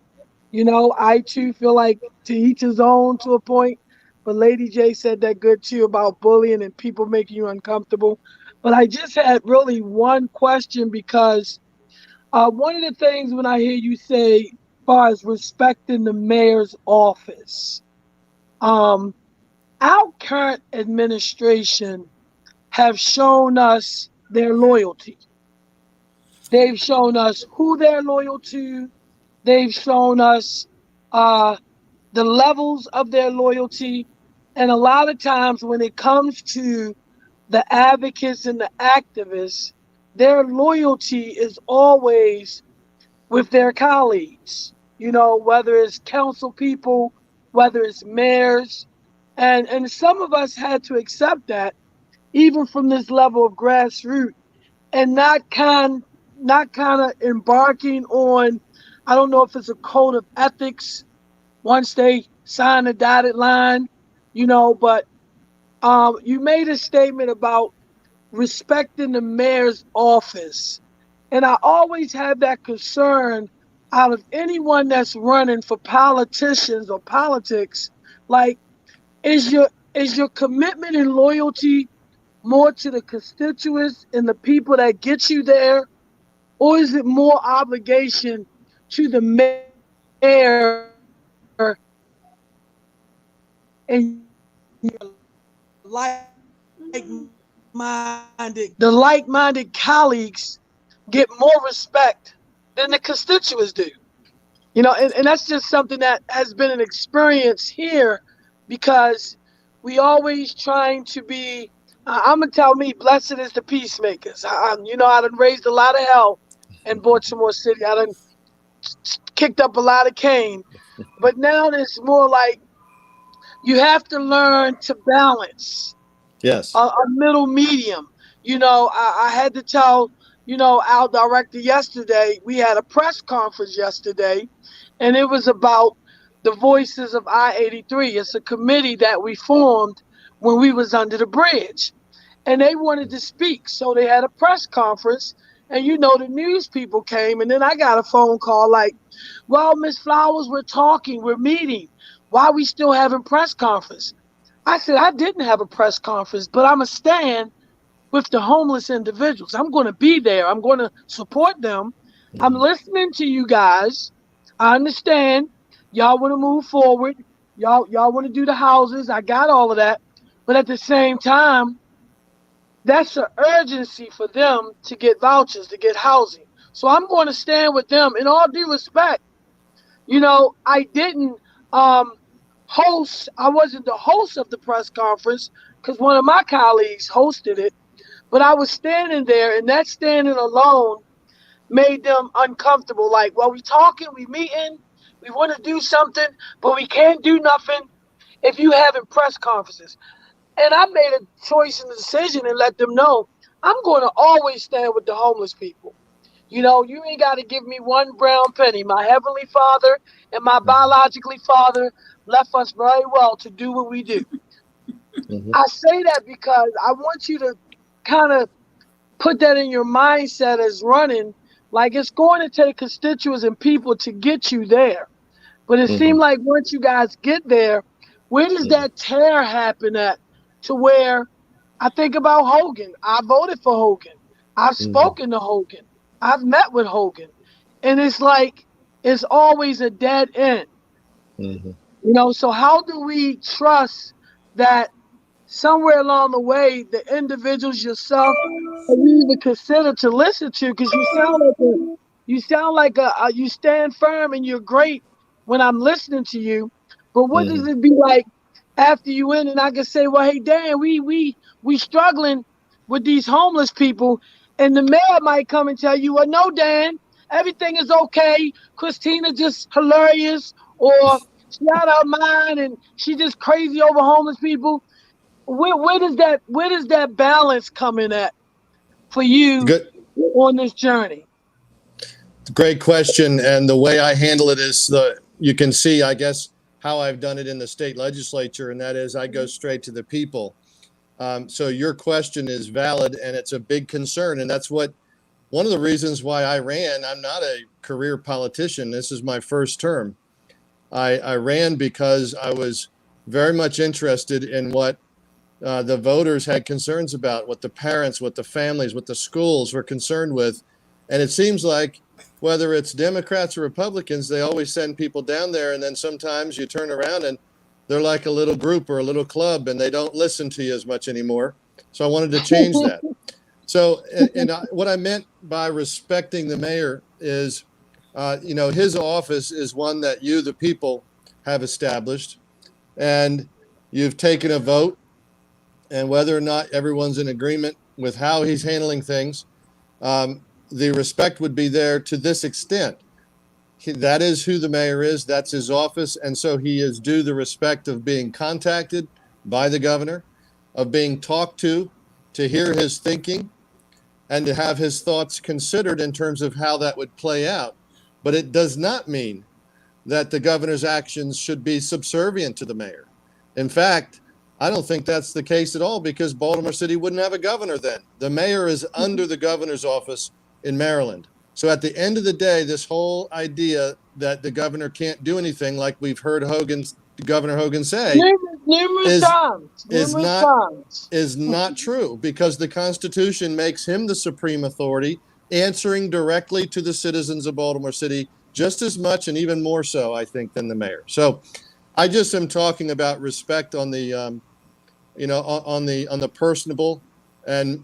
You know, I too feel like to each his own to a point. But Lady J said that good too about bullying and people making you uncomfortable. But I just had really one question because one of the things when I hear you say, as far as respecting the mayor's office, um, our current administration have shown us their loyalty. They've shown us who they're loyal to. They've shown us uh, the levels of their loyalty. And a lot of times when it comes to the advocates and the activists, their loyalty is always with their colleagues, you know, whether it's council people, whether it's mayors. And some of us had to accept that even from this level of grassroots and not kind of embarking on, I don't know if it's a code of ethics once they sign the dotted line, you know, but you made a statement about respecting the mayor's office. And I always have that concern out of anyone that's running for politicians or politics. Like, is your commitment and loyalty more to the constituents and the people that get you there, or is it more obligation to the mayor and the like-minded colleagues get more respect than the constituents do? You know, and that's just something that has been an experience here because we always trying to be. I'm gonna tell me, blessed is the peacemakers. You know, I done raised a lot of hell in Baltimore City. I done kicked up a lot of cane, but now it's more like you have to learn to balance Yes. a middle medium. You know, I had to tell, you know, our director yesterday, we had a press conference yesterday, and it was about the Voices of I-83. It's a committee that we formed when we was under the bridge. And they wanted to speak. So they had a press conference, and you know, the news people came, and then I got a phone call like, well, Miss Flowers, we're talking, we're meeting. Why are we still having press conference? I said, I didn't have a press conference, but I'm going to stand with the homeless individuals. I'm going to be there. I'm going to support them. I'm listening to you guys. I understand y'all want to move forward. Y'all want to do the houses. I got all of that. But at the same time, that's an urgency for them to get vouchers, to get housing. So I'm going to stand with them in all due respect. You know, I didn't um, I wasn't the host of the press conference because one of my colleagues hosted it, but I was standing there, and that standing alone made them uncomfortable. Like, well, we talking, we meeting, we want to do something, but we can't do nothing if you having press conferences. And I made a choice and a decision and let them know I'm going to always stand with the homeless people. You know, you ain't got to give me one brown penny. My heavenly Father and my biologically father left us very well to do what we do. Mm-hmm. I say that because I want you to kind of put that in your mindset as running. Like, it's going to take constituents and people to get you there. But it seemed like once you guys get there, where does that tear happen at? To where I think about Hogan. I voted for Hogan. I've spoken to Hogan. I've met with Hogan. And it's like, it's always a dead end. Mm-hmm. You know, so how do we trust that somewhere along the way, the individuals yourself that you even consider to listen to, because you stand firm and you're great when I'm listening to you. But what does it be like after you in and I can say, well, hey Dan, we struggling with these homeless people, and the mayor might come and tell you, well, no, Dan, everything is okay. Christina just hilarious, or she out of her mind and she just crazy over homeless people. Where does that balance come in at for you Good. on this journey? Great question. And the way I handle it is you can see, I guess, how I've done it in the state legislature, and that is I go straight to the people. So your question is valid, and it's a big concern, and that's one of the reasons why I ran. I'm not a career politician. This is my first term. I ran because I was very much interested in what the voters had concerns about, what the parents, what the families, what the schools were concerned with. And it seems like whether it's Democrats or Republicans, they always send people down there. And then sometimes you turn around and they're like a little group or a little club and they don't listen to you as much anymore. So I wanted to change that. So, and what I meant by respecting the mayor is, his office is one that you, the people, have established, and you've taken a vote, and whether or not everyone's in agreement with how he's handling things, the respect would be there to this extent. That is who the mayor is. That's his office. And so he is due the respect of being contacted by the governor, of being talked to hear his thinking, and to have his thoughts considered in terms of how that would play out. But it does not mean that the governor's actions should be subservient to the mayor. In fact, I don't think that's the case at all, because Baltimore City wouldn't have a governor then. The mayor is under the governor's office in Maryland. So at the end of the day, this whole idea that the governor can't do anything, like we've heard Governor Hogan say, numerous times. is not true, because the Constitution makes him the supreme authority, answering directly to the citizens of Baltimore City just as much and even more so, I think, than the mayor. So I just am talking about respect on the on the personable and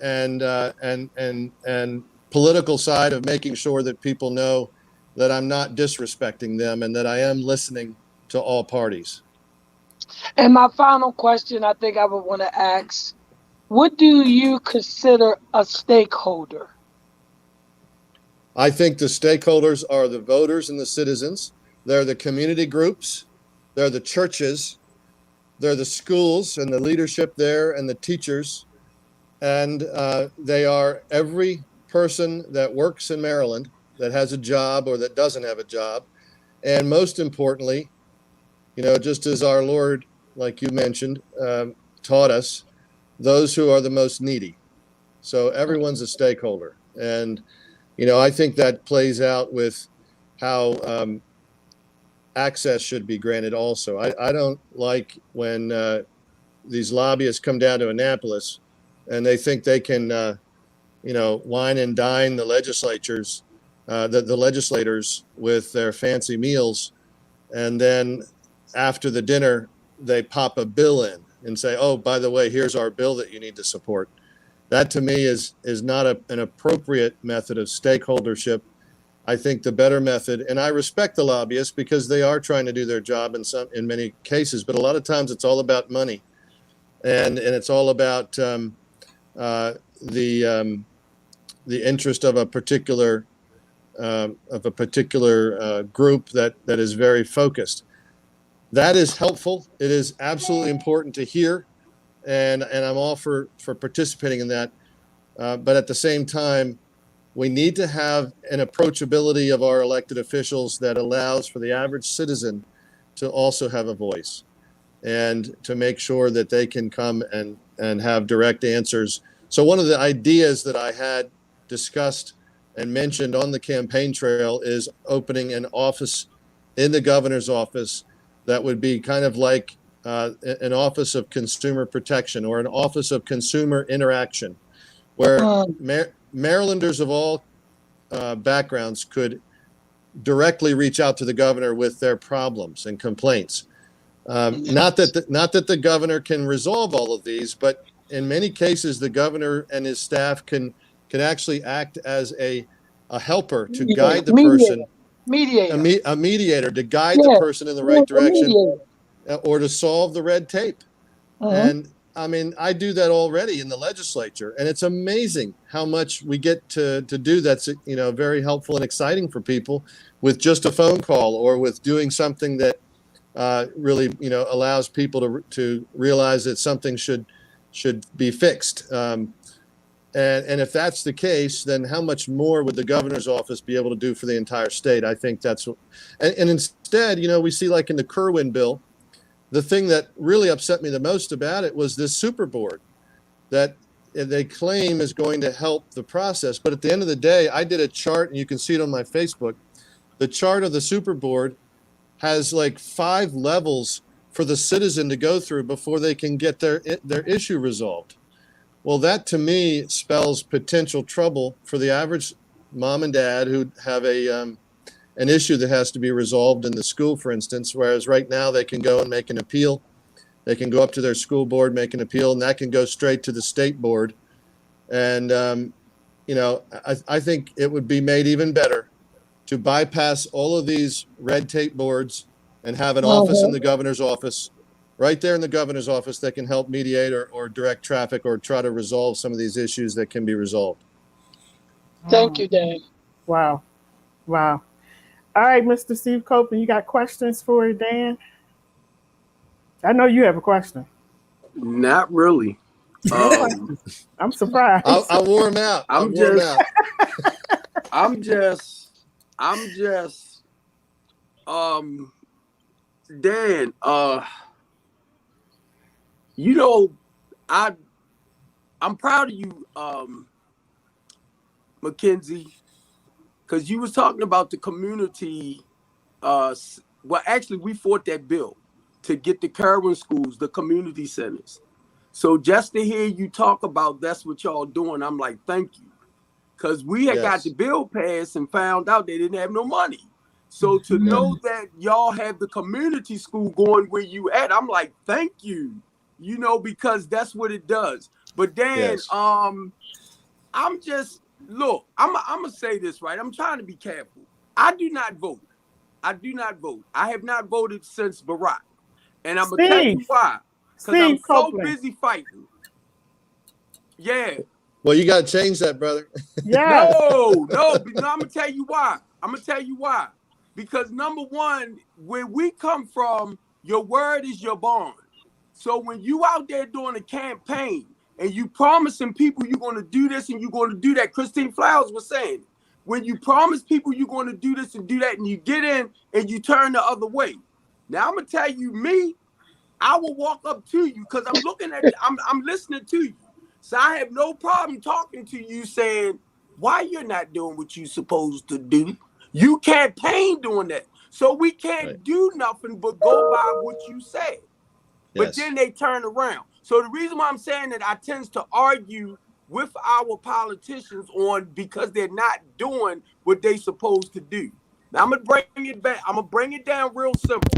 political side of making sure that people know that I'm not disrespecting them and that I am listening to all parties. And my final question, I think I would want to ask, what do you consider a stakeholder? I think the stakeholders are the voters and the citizens. They're the community groups. They're the churches. They're the schools and the leadership there and the teachers. And they are every person that works in Maryland that has a job or that doesn't have a job. And most importantly, just as our Lord, like you mentioned, taught us, those who are the most needy. So everyone's a stakeholder. And, I think that plays out with how access should be granted also. I don't like when these lobbyists come down to Annapolis and they think they can, wine and dine the legislators with their fancy meals. And then after the dinner, they pop a bill in and say, oh, by the way, here's our bill that you need to support. That to me is not an appropriate method of stakeholdership. I think the better method, and I respect the lobbyists because they are trying to do their job in many cases, but a lot of times it's all about money, and it's all about the interest of a particular group that is very focused. That is helpful. It is absolutely important to hear, and I'm all for participating in that. But at the same time, we need to have an approachability of our elected officials that allows for the average citizen to also have a voice, and to make sure that they can come and have direct answers. So one of the ideas that I had discussed and mentioned on the campaign trail is opening an office in the governor's office that would be kind of like an office of consumer protection or an office of consumer interaction, where Marylanders of all backgrounds could directly reach out to the governor with their problems and complaints. Not that the governor can resolve all of these, but in many cases, the governor and his staff can actually act as a helper to guide the person, a mediator to guide the person in the right direction, or to solve the red tape. And I mean, I do that already in the legislature, and it's amazing how much we get to do that's, very helpful and exciting for people with just a phone call or with doing something that really, allows people to realize that something should be fixed. And if that's the case, then how much more would the governor's office be able to do for the entire state? I think that's what, and instead, we see like in the Kerwin bill, the thing that really upset me the most about it was this super board that they claim is going to help the process. But at the end of the day, I did a chart, and you can see it on my Facebook. The chart of the super board has like 5 levels for the citizen to go through before they can get their issue resolved. Well, that to me spells potential trouble for the average mom and dad who have an issue that has to be resolved in the school, for instance, whereas right now they can go and make an appeal. They can go up to their school board, make an appeal, and that can go straight to the state board. And, I think it would be made even better to bypass all of these red tape boards and have an office in the governor's office, right there in the governor's office, that can help mediate or direct traffic or try to resolve some of these issues that can be resolved. Thank you, Dan. Wow. All right, Mr. Steve Copeland, you got questions for Dan? I know you have a question. Not really. I'm surprised. I wore him out. I'm just, Dan, I'm proud of you, Mackenzie, because you was talking about the community. Well, actually, we fought that bill to get the Kerwin schools, the community centers. So just to hear you talk about that's what y'all doing, I'm like, thank you. Because we had got the bill passed and found out they didn't have no money. So to know that y'all have the community school going where you at, I'm like, thank you, because that's what it does. But Dan, I'm going to say this, right? I'm trying to be careful. I do not vote. I have not voted since Barack. And I'm going to tell you why. Because I'm so busy fighting. Yeah. Well, you got to change that, brother. Yeah. No, I'm going to tell you why. Because number one, where we come from, your word is your bond. So when you out there doing a campaign and you promising people you're going to do this and you're going to do that, Christine Flowers was saying, when you promise people you're going to do this and do that and you get in and you turn the other way. Now I'm going to tell you, I will walk up to you because I'm looking at I'm listening to you. So I have no problem talking to you saying why you're not doing what you're supposed to do. You campaign doing that. So we can't do nothing but go by what you say. But then they turn around. So the reason why I'm saying that I tend to argue with our politicians on because they're not doing what they supposed to do. Now I'm gonna bring it back. I'm gonna bring it down real simple.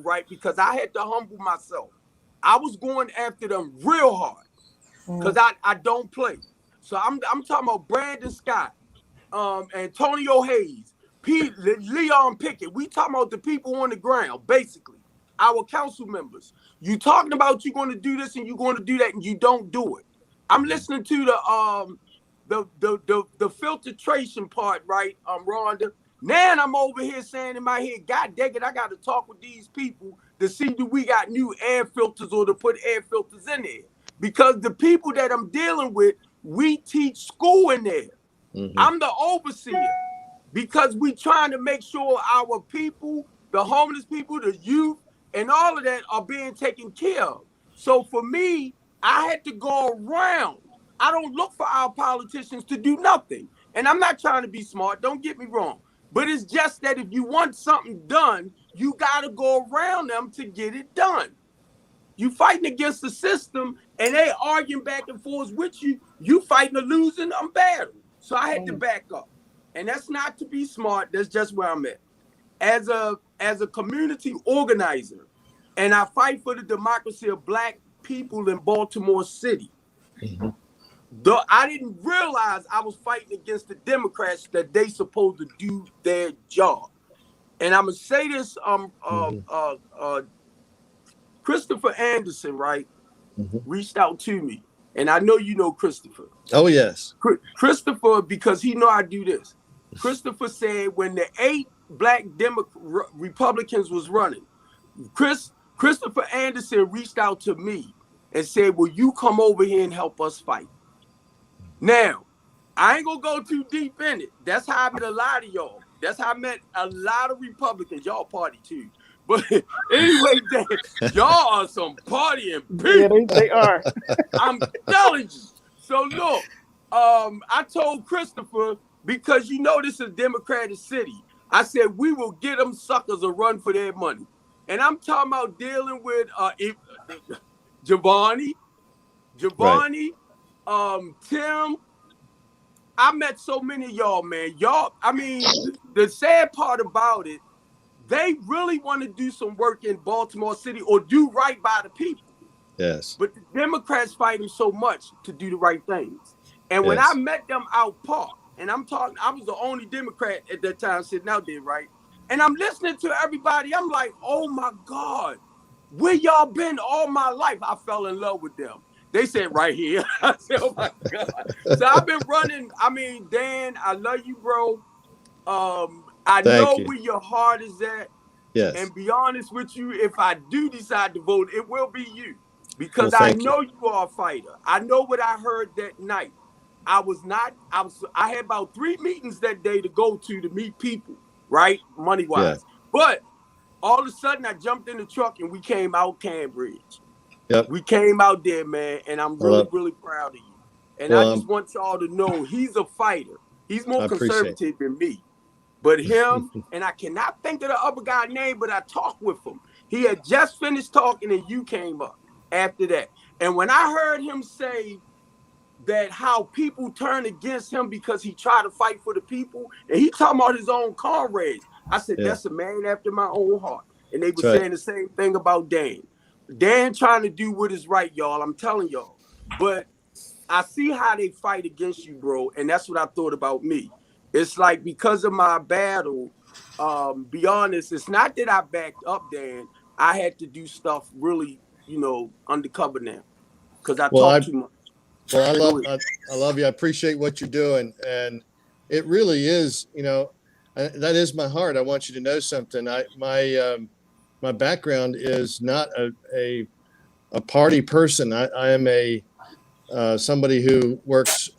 Right? Because I had to humble myself. I was going after them real hard because I don't play. So I'm talking about Brandon Scott, Antonio Hayes, Leon Pickett. We talking about the people on the ground, basically, our council members. You talking about you're going to do this and you're going to do that and you don't do it. I'm listening to the filtration part, right, Rhonda. Now I'm over here saying in my head, God dang it, I got to talk with these people to see do we got new air filters or to put air filters in there. Because the people that I'm dealing with, we teach school in there. I'm the overseer because we trying to make sure our people, the homeless people, the youth, and all of that are being taken care of. So for me, I had to go around. I don't look for our politicians to do nothing. And I'm not trying to be smart, don't get me wrong. But it's just that if you want something done, you got to go around them to get it done. You fighting against the system and they arguing back and forth with you. You fighting a losing battle. So I had to back up. And that's not to be smart. That's just where I'm at. As a community organizer, and I fight for the democracy of Black people in Baltimore City. Though I didn't realize I was fighting against the Democrats that they supposed to do their job. And I'm gonna say this, Christopher Anderson, right, reached out to me. And I know you know Christopher. Oh, yes. Christopher, because he know I do this. Christopher said when the 8 Black Republicans was running, Christopher Anderson reached out to me and said, "Will you come over here and help us fight?" Now, I ain't gonna go too deep in it. That's how I met a lot of y'all. That's how I met a lot of Republicans. Y'all party too. But anyway, y'all are some partying Yeah, people. they are. I'm telling you. So look, I told Christopher, because you know this is a Democratic city, I said we will get them suckers a run for their money. And I'm talking about dealing with Giovanni, Right. Tim. I met so many of y'all, man. Y'all, I mean, the sad part about it, they really want to do some work in Baltimore City or do right by the people. Yes. But the Democrats fight them so much to do the right things. And when I Yes. met them out park, and I'm talking, I was the only Democrat at that time sitting out there, right? And I'm listening to everybody. I'm like, oh my God, where y'all been all my life? I fell in love with them. They said right here. I said, oh my God. So I've been running. I mean, Dan, I love you, bro. I Thank know you. where your heart is at. Yes. And be honest with you, if I do decide to vote, it will be you. Well, Because I thank you. know you are a fighter. I know what I heard that night. I had about 3 meetings that day to go to meet people, right? Money Yeah. wise. But all of a sudden I jumped in the truck and we came out Cambridge. Yep. We came out there, man, and I'm I really, love. really proud of you. And I just Well, want y'all to know he's a fighter. He's more I appreciate conservative than me. But him, and I cannot think of the other guy's name, but I talked with him. He had just finished talking and you came up after that. And when I heard him say that how people turn against him because he tried to fight for the people, and he talking about his own comrades, I said, it. Yeah. that's a man after my own heart. And they were That's right. saying the same thing about Dan. Dan trying to do what is right, y'all. I'm telling y'all. But I see how they fight against you, bro. And that's what I thought about me. It's like because of my battle, be honest, it's not that I backed up, Dan. I had to do stuff really, undercover now. Because I Well, talk too much. well, Go ahead. I love you. I appreciate what you're doing, and it really is. That is my heart. I want you to know something. My background is not a party person. I am a somebody who works,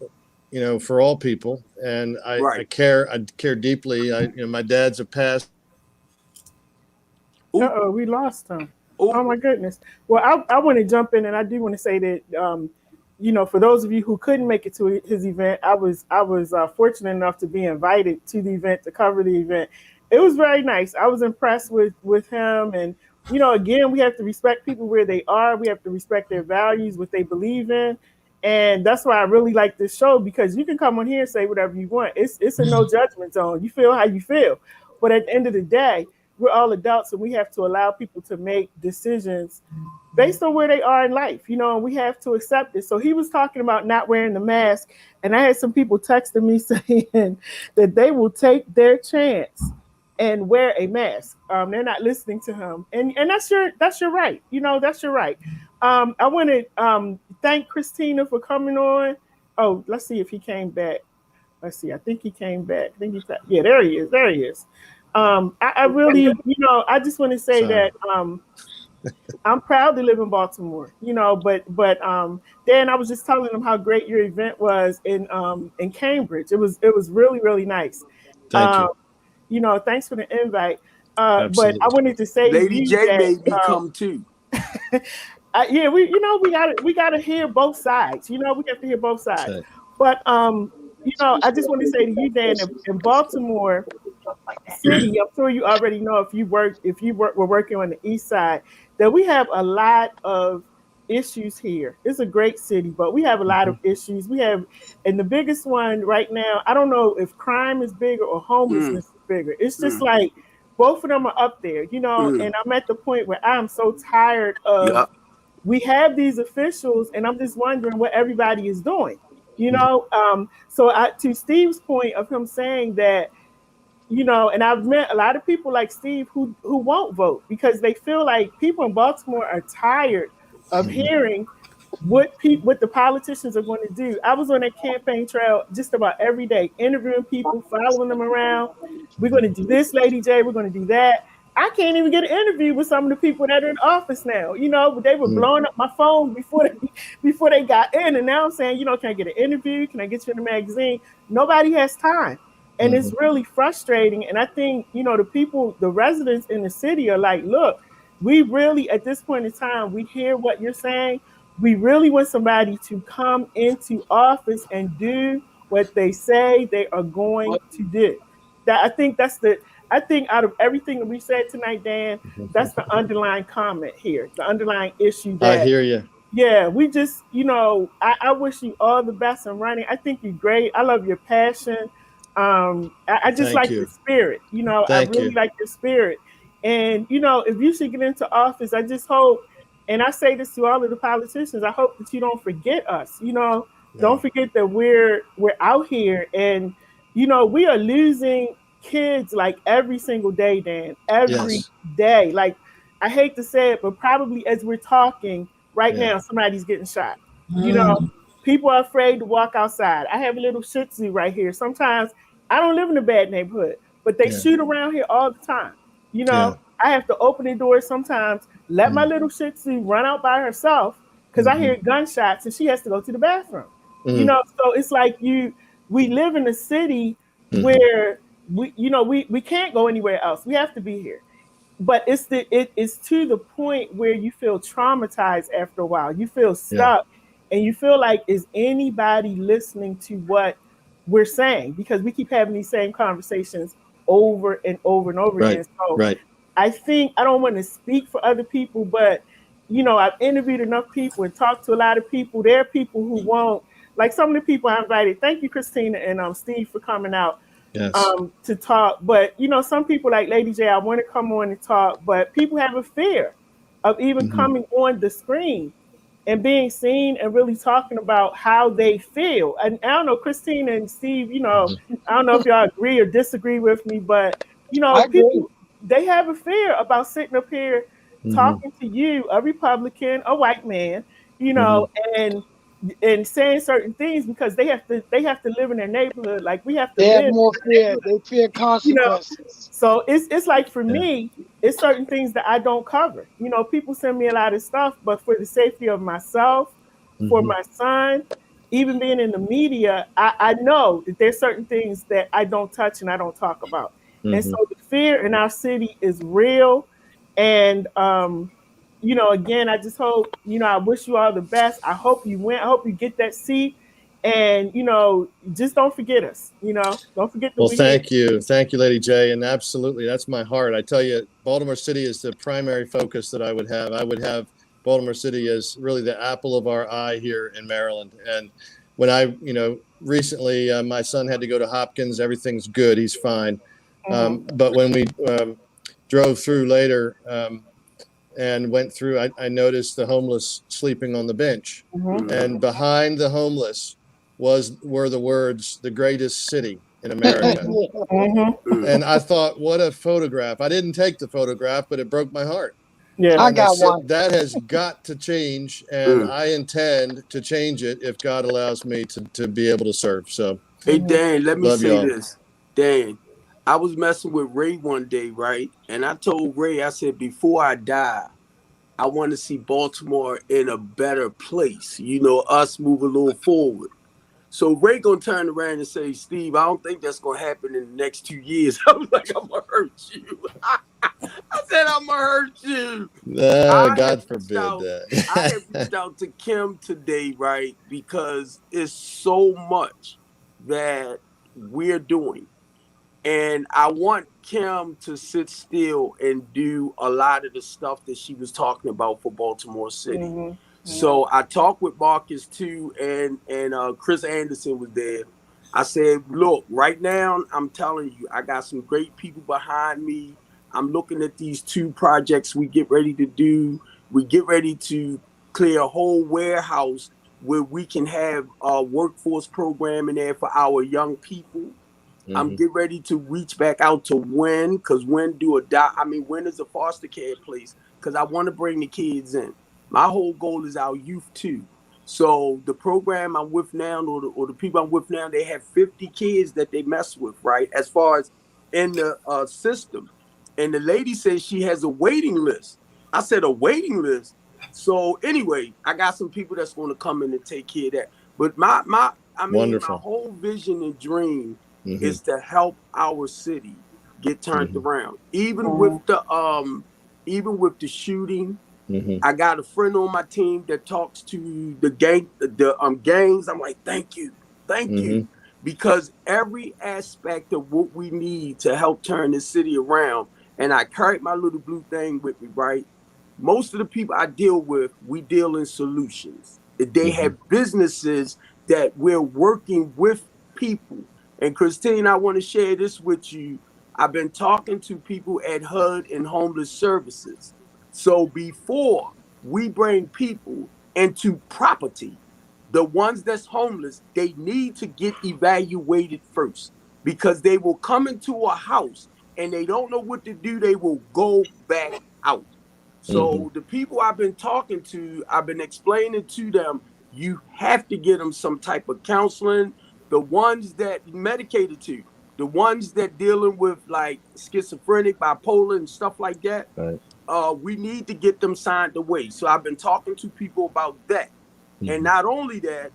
for all people, and I Right. care. I care deeply. My dad's a past. Uh Ooh, oh, we lost him. ooh. Oh my goodness. Well, I want to jump in, and I do want to say that, for those of you who couldn't make it to his event, I was fortunate enough to be invited to the event to cover the event. It was very nice. I was impressed with him, and again, we have to respect people where they are. We have to respect their values, what they believe in. And that's why I really like this show, because you can come on here and say whatever you want. It's a no judgment zone. You feel how you feel. But at the end of the day, we're all adults and we have to allow people to make decisions based on where they are in life, and we have to accept it. So he was talking about not wearing the mask, and I had some people texting me saying that they will take their chance and wear a mask. They're not listening to him, and that's your right. That's your right. I want to thank Christina for coming on. Oh, let's see if he came back. Let's see. I think he came back. I think yeah, there he is. There he is. I really, I just want to say Sorry. that I'm proud to live in Baltimore, but Dan, I was just telling them how great your event was in Cambridge. It was really, really nice. Thank Um, you. thanks for the invite. But I Absolutely. wanted to say to Lady you J that made me come too. yeah, we got to hear both sides. We have to hear both That's sides. right. But I just want to say to you, Dan, in Baltimore City, I'm sure you already know, were working on the east side, that we have a lot of issues here. It's a great city, but we have a lot Mm-hmm. of issues. And the biggest one right now, I don't know if crime is bigger or Mm, homelessness is bigger. It's just mm, like both of them are up there, mm. and I'm at the point where I'm so tired of, Yeah. we have these officials, and I'm just wondering what everybody is doing. So to Steve's point of him saying that, and I've met a lot of people like Steve who won't vote because they feel like people in Baltimore are tired of Mm-hmm. hearing what the politicians are going to do. I was on that campaign trail just about every day, interviewing people, following them around. We're going to do this, Lady J. We're going to do that. I can't even get an interview with some of the people that are in office now. They were blowing up my phone before they got in, and now I'm saying, can I get an interview? Can I get you in the magazine? Nobody has time, and it's really frustrating. And I think the residents in the city are like, look, we really at this point in time, we hear what you're saying. We really want somebody to come into office and do what they say they are going to do. I think out of everything that we said tonight, Dan, that's the underlying comment here, the underlying issue I that, hear you. yeah, we just, I wish you all the best in running. I think you're great. I love your passion. I just Thank like your you. spirit. I Thank really you. like your spirit. And, if you should get into office, I just hope, and I say this to all of the politicians, I hope that you don't forget us. Don't No. forget that we're out here, and, we are losing kids like every single day, Dan, every Yes. day. Like, I hate to say it, but probably as we're talking right Yeah. now, somebody's getting shot. You know, Mm. people are afraid to walk outside. I have a little Shih Tzu right here. Sometimes I don't live in a bad neighborhood, but they Yeah. shoot around here all the time. Yeah. I have to open the door sometimes, let my little Shih Tzu run out by herself because I Mm-hmm. hear gunshots and she has to go to the bathroom. Mm-hmm. So it's like we live in a city Mm-hmm. where we can't go anywhere else. We have to be here, but it's to the point where you feel traumatized after a while. You feel Yeah. stuck, and you feel like, is anybody listening to what we're saying? Because we keep having these same conversations over and over and over Right. again. So Right. I think, I don't want to speak for other people, but I've interviewed enough people and talked to a lot of people. There are people who won't, like some of the people I invited. Thank you, Christina and Steve, for coming out Yes. to talk. But some people like Lady J, I want to come on and talk, but people have a fear of even Mm-hmm. coming on the screen and being seen and really talking about how they feel. And I don't know, Christina and Steve, I don't know if y'all agree or disagree with me, but I agree. people, they have a fear about sitting up here Mm-hmm. talking to you, a Republican, a white man, you Mm-hmm. know, and and saying certain things because they have to live in their neighborhood like we have to They have live more in our fear. neighborhood. They fear you know consequences. so it's like, for Yeah. me, it's certain things that I don't cover. People send me a lot of stuff, but for the safety of myself, for Mm-hmm. my son, even being in the media, I know that there's certain things that I don't touch and I don't talk about. And so Mm-hmm. the fear in our city is real. And again, I just hope, I wish you all the best. I hope you win. I hope you get that seat. And just don't forget us. Don't forget that Well, we're here. thank you. Thank you, Lady J. And absolutely, that's my heart. I tell you, Baltimore City is the primary focus that I would have. I would have Baltimore City as really the apple of our eye here in Maryland. And when recently my son had to go to Hopkins, everything's good. He's fine. Mhm. But when we drove through later and went through, I noticed the homeless sleeping on the bench. Mhm. And behind the homeless were the words, "the greatest city in America." Mhm. Mhm. And I thought, what a photograph. I didn't take the photograph, but it broke my heart. Yeah. I And I got said, one. that has got to change. And Mm. I intend to change it if God allows me to be able to serve. So Hey, Mhm. Dan, let me love say y'all. this. Dan, I was messing with Ray one day, right? And I told Ray, I said, before I die, I want to see Baltimore in a better place, us move a little forward. So Ray gonna turn around and say, Steve, I don't think that's gonna happen in the next 2 years. I was like, I'm gonna hurt you. I said, I'm gonna hurt you. I had God reached forbid out. I had that. reached out to Kim today, right? Because it's so much that we're doing. And I want Kim to sit still and do a lot of the stuff that she was talking about for Baltimore City. Mhm. Mhm. So I talked with Marcus too, and Chris Anderson was there. I said, look, right now, I'm telling you, I got some great people behind me. I'm looking at these two projects we get ready to do. We get ready to clear a whole warehouse where we can have a workforce program in there for our young people. I'm Hmm. getting ready to reach back out to Win, because Win do a die. I mean, Win is a foster care place because I want to bring the kids in. My whole goal is our youth too. So the program I'm with now, or the people I'm with now, they have 50 kids that they mess with, right? As far as in the system. And the lady says she has a waiting list. I said, a waiting list? So anyway, I got some people that's going to come in and take care of that. But my Wonderful. whole vision and dream Mm-hmm. is to help our city get turned Mm-hmm. around. Even with the shooting, Mm-hmm. I got a friend on my team that talks to the gangs. I'm like, thank you, Mm-hmm. because every aspect of what we need to help turn this city around. And I carried my little blue thing with me, right? Most of the people I deal with, we deal in solutions. They have businesses that we're working with people. And Christine, I want to share this with you. I've been talking to people at HUD and homeless services. So before we bring people into property, the ones that's homeless, they need to get evaluated first, because they will come into a house and they don't know what to do. They will go back out. Mm-hmm. So the people I've been talking to, I've been explaining to them, you have to get them some type of counseling. The ones that medicated to, the ones that dealing with like schizophrenic, bipolar, and stuff like that, Right. we need to get them signed away. So I've been talking to people about that. And not only that,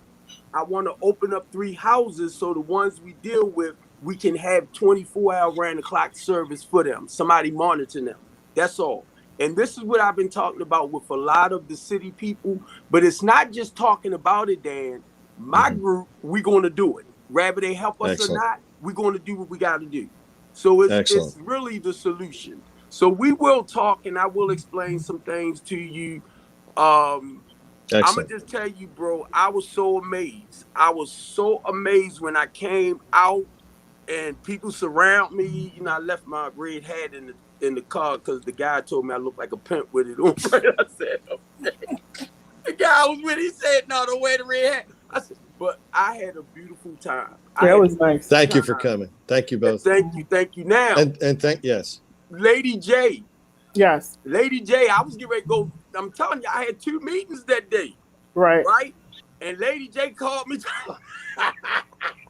I want to open up 3 houses so the ones we deal with, we can have 24-hour round the clock service for them. Somebody monitoring them. That's all. And this is what I've been talking about with a lot of the city people. But it's not just talking about it, Dan. My group, we're going to do it. Whether they help us or not, we're going to do what we got to do. So it's really the solution. So we will talk, and I will explain some things to you. I'm gonna just tell you, bro, I was so amazed. I was so amazed when I came out and people surround me. You know, I left my red hat in the car because the guy told me I looked like a pimp with it on. I said, okay. The guy I was with, he said, no, don't wear the red hat. I said, but I had a beautiful time. That was nice. Thank you for coming. Thank you both. Thank you. Now, and yes, LadyJ. Yes. LadyJ, I was getting ready to go. I'm telling you, I had 2 meetings that day. Right? And LadyJ called me.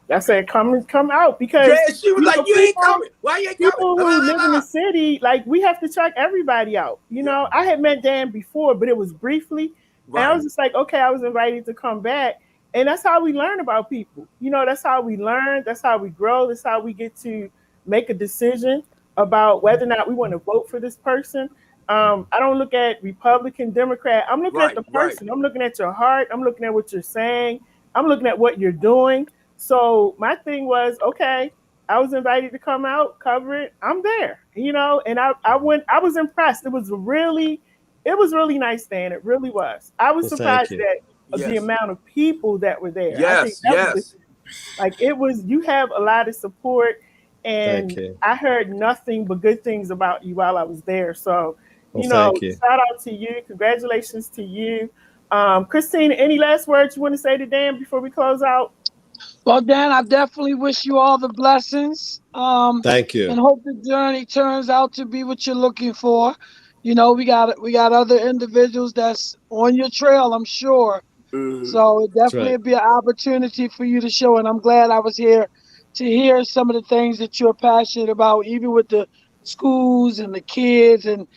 I said, come out, because she was like, you ain't coming. Why you ain't coming? People who live in the city, like, we have to check everybody out. You know, I had met Dan before, but it was briefly. And I was just like, okay, I was invited to come back. And that's how we learn about people. You know, that's how we learn. That's how we grow. That's how we get to make a decision about whether or not we want to vote for this person. I don't look at Republican, Democrat. I'm looking at the person. I'm looking at your heart. I'm looking at what you're saying. I'm looking at what you're doing. So my thing was, okay, I was invited to come out, cover it. I'm there, you know, and I went. I was impressed. It was really nice, Dan. It really was. I was surprised at the amount of people that were there. I think that was like, it was. You have a lot of support, and I heard nothing but good things about you while I was there. So, you know, shout out to you. Congratulations to you. Christine, any last words you want to say to Dan before we close out? Well, Dan, I definitely wish you all the blessings. Thank you. And hope the journey turns out to be what you're looking for. You know, we got other individuals that's on your trail, I'm sure. So it definitely be an opportunity for you to show. And I'm glad I was here to hear some of the things that you're passionate about, even with the schools and the kids and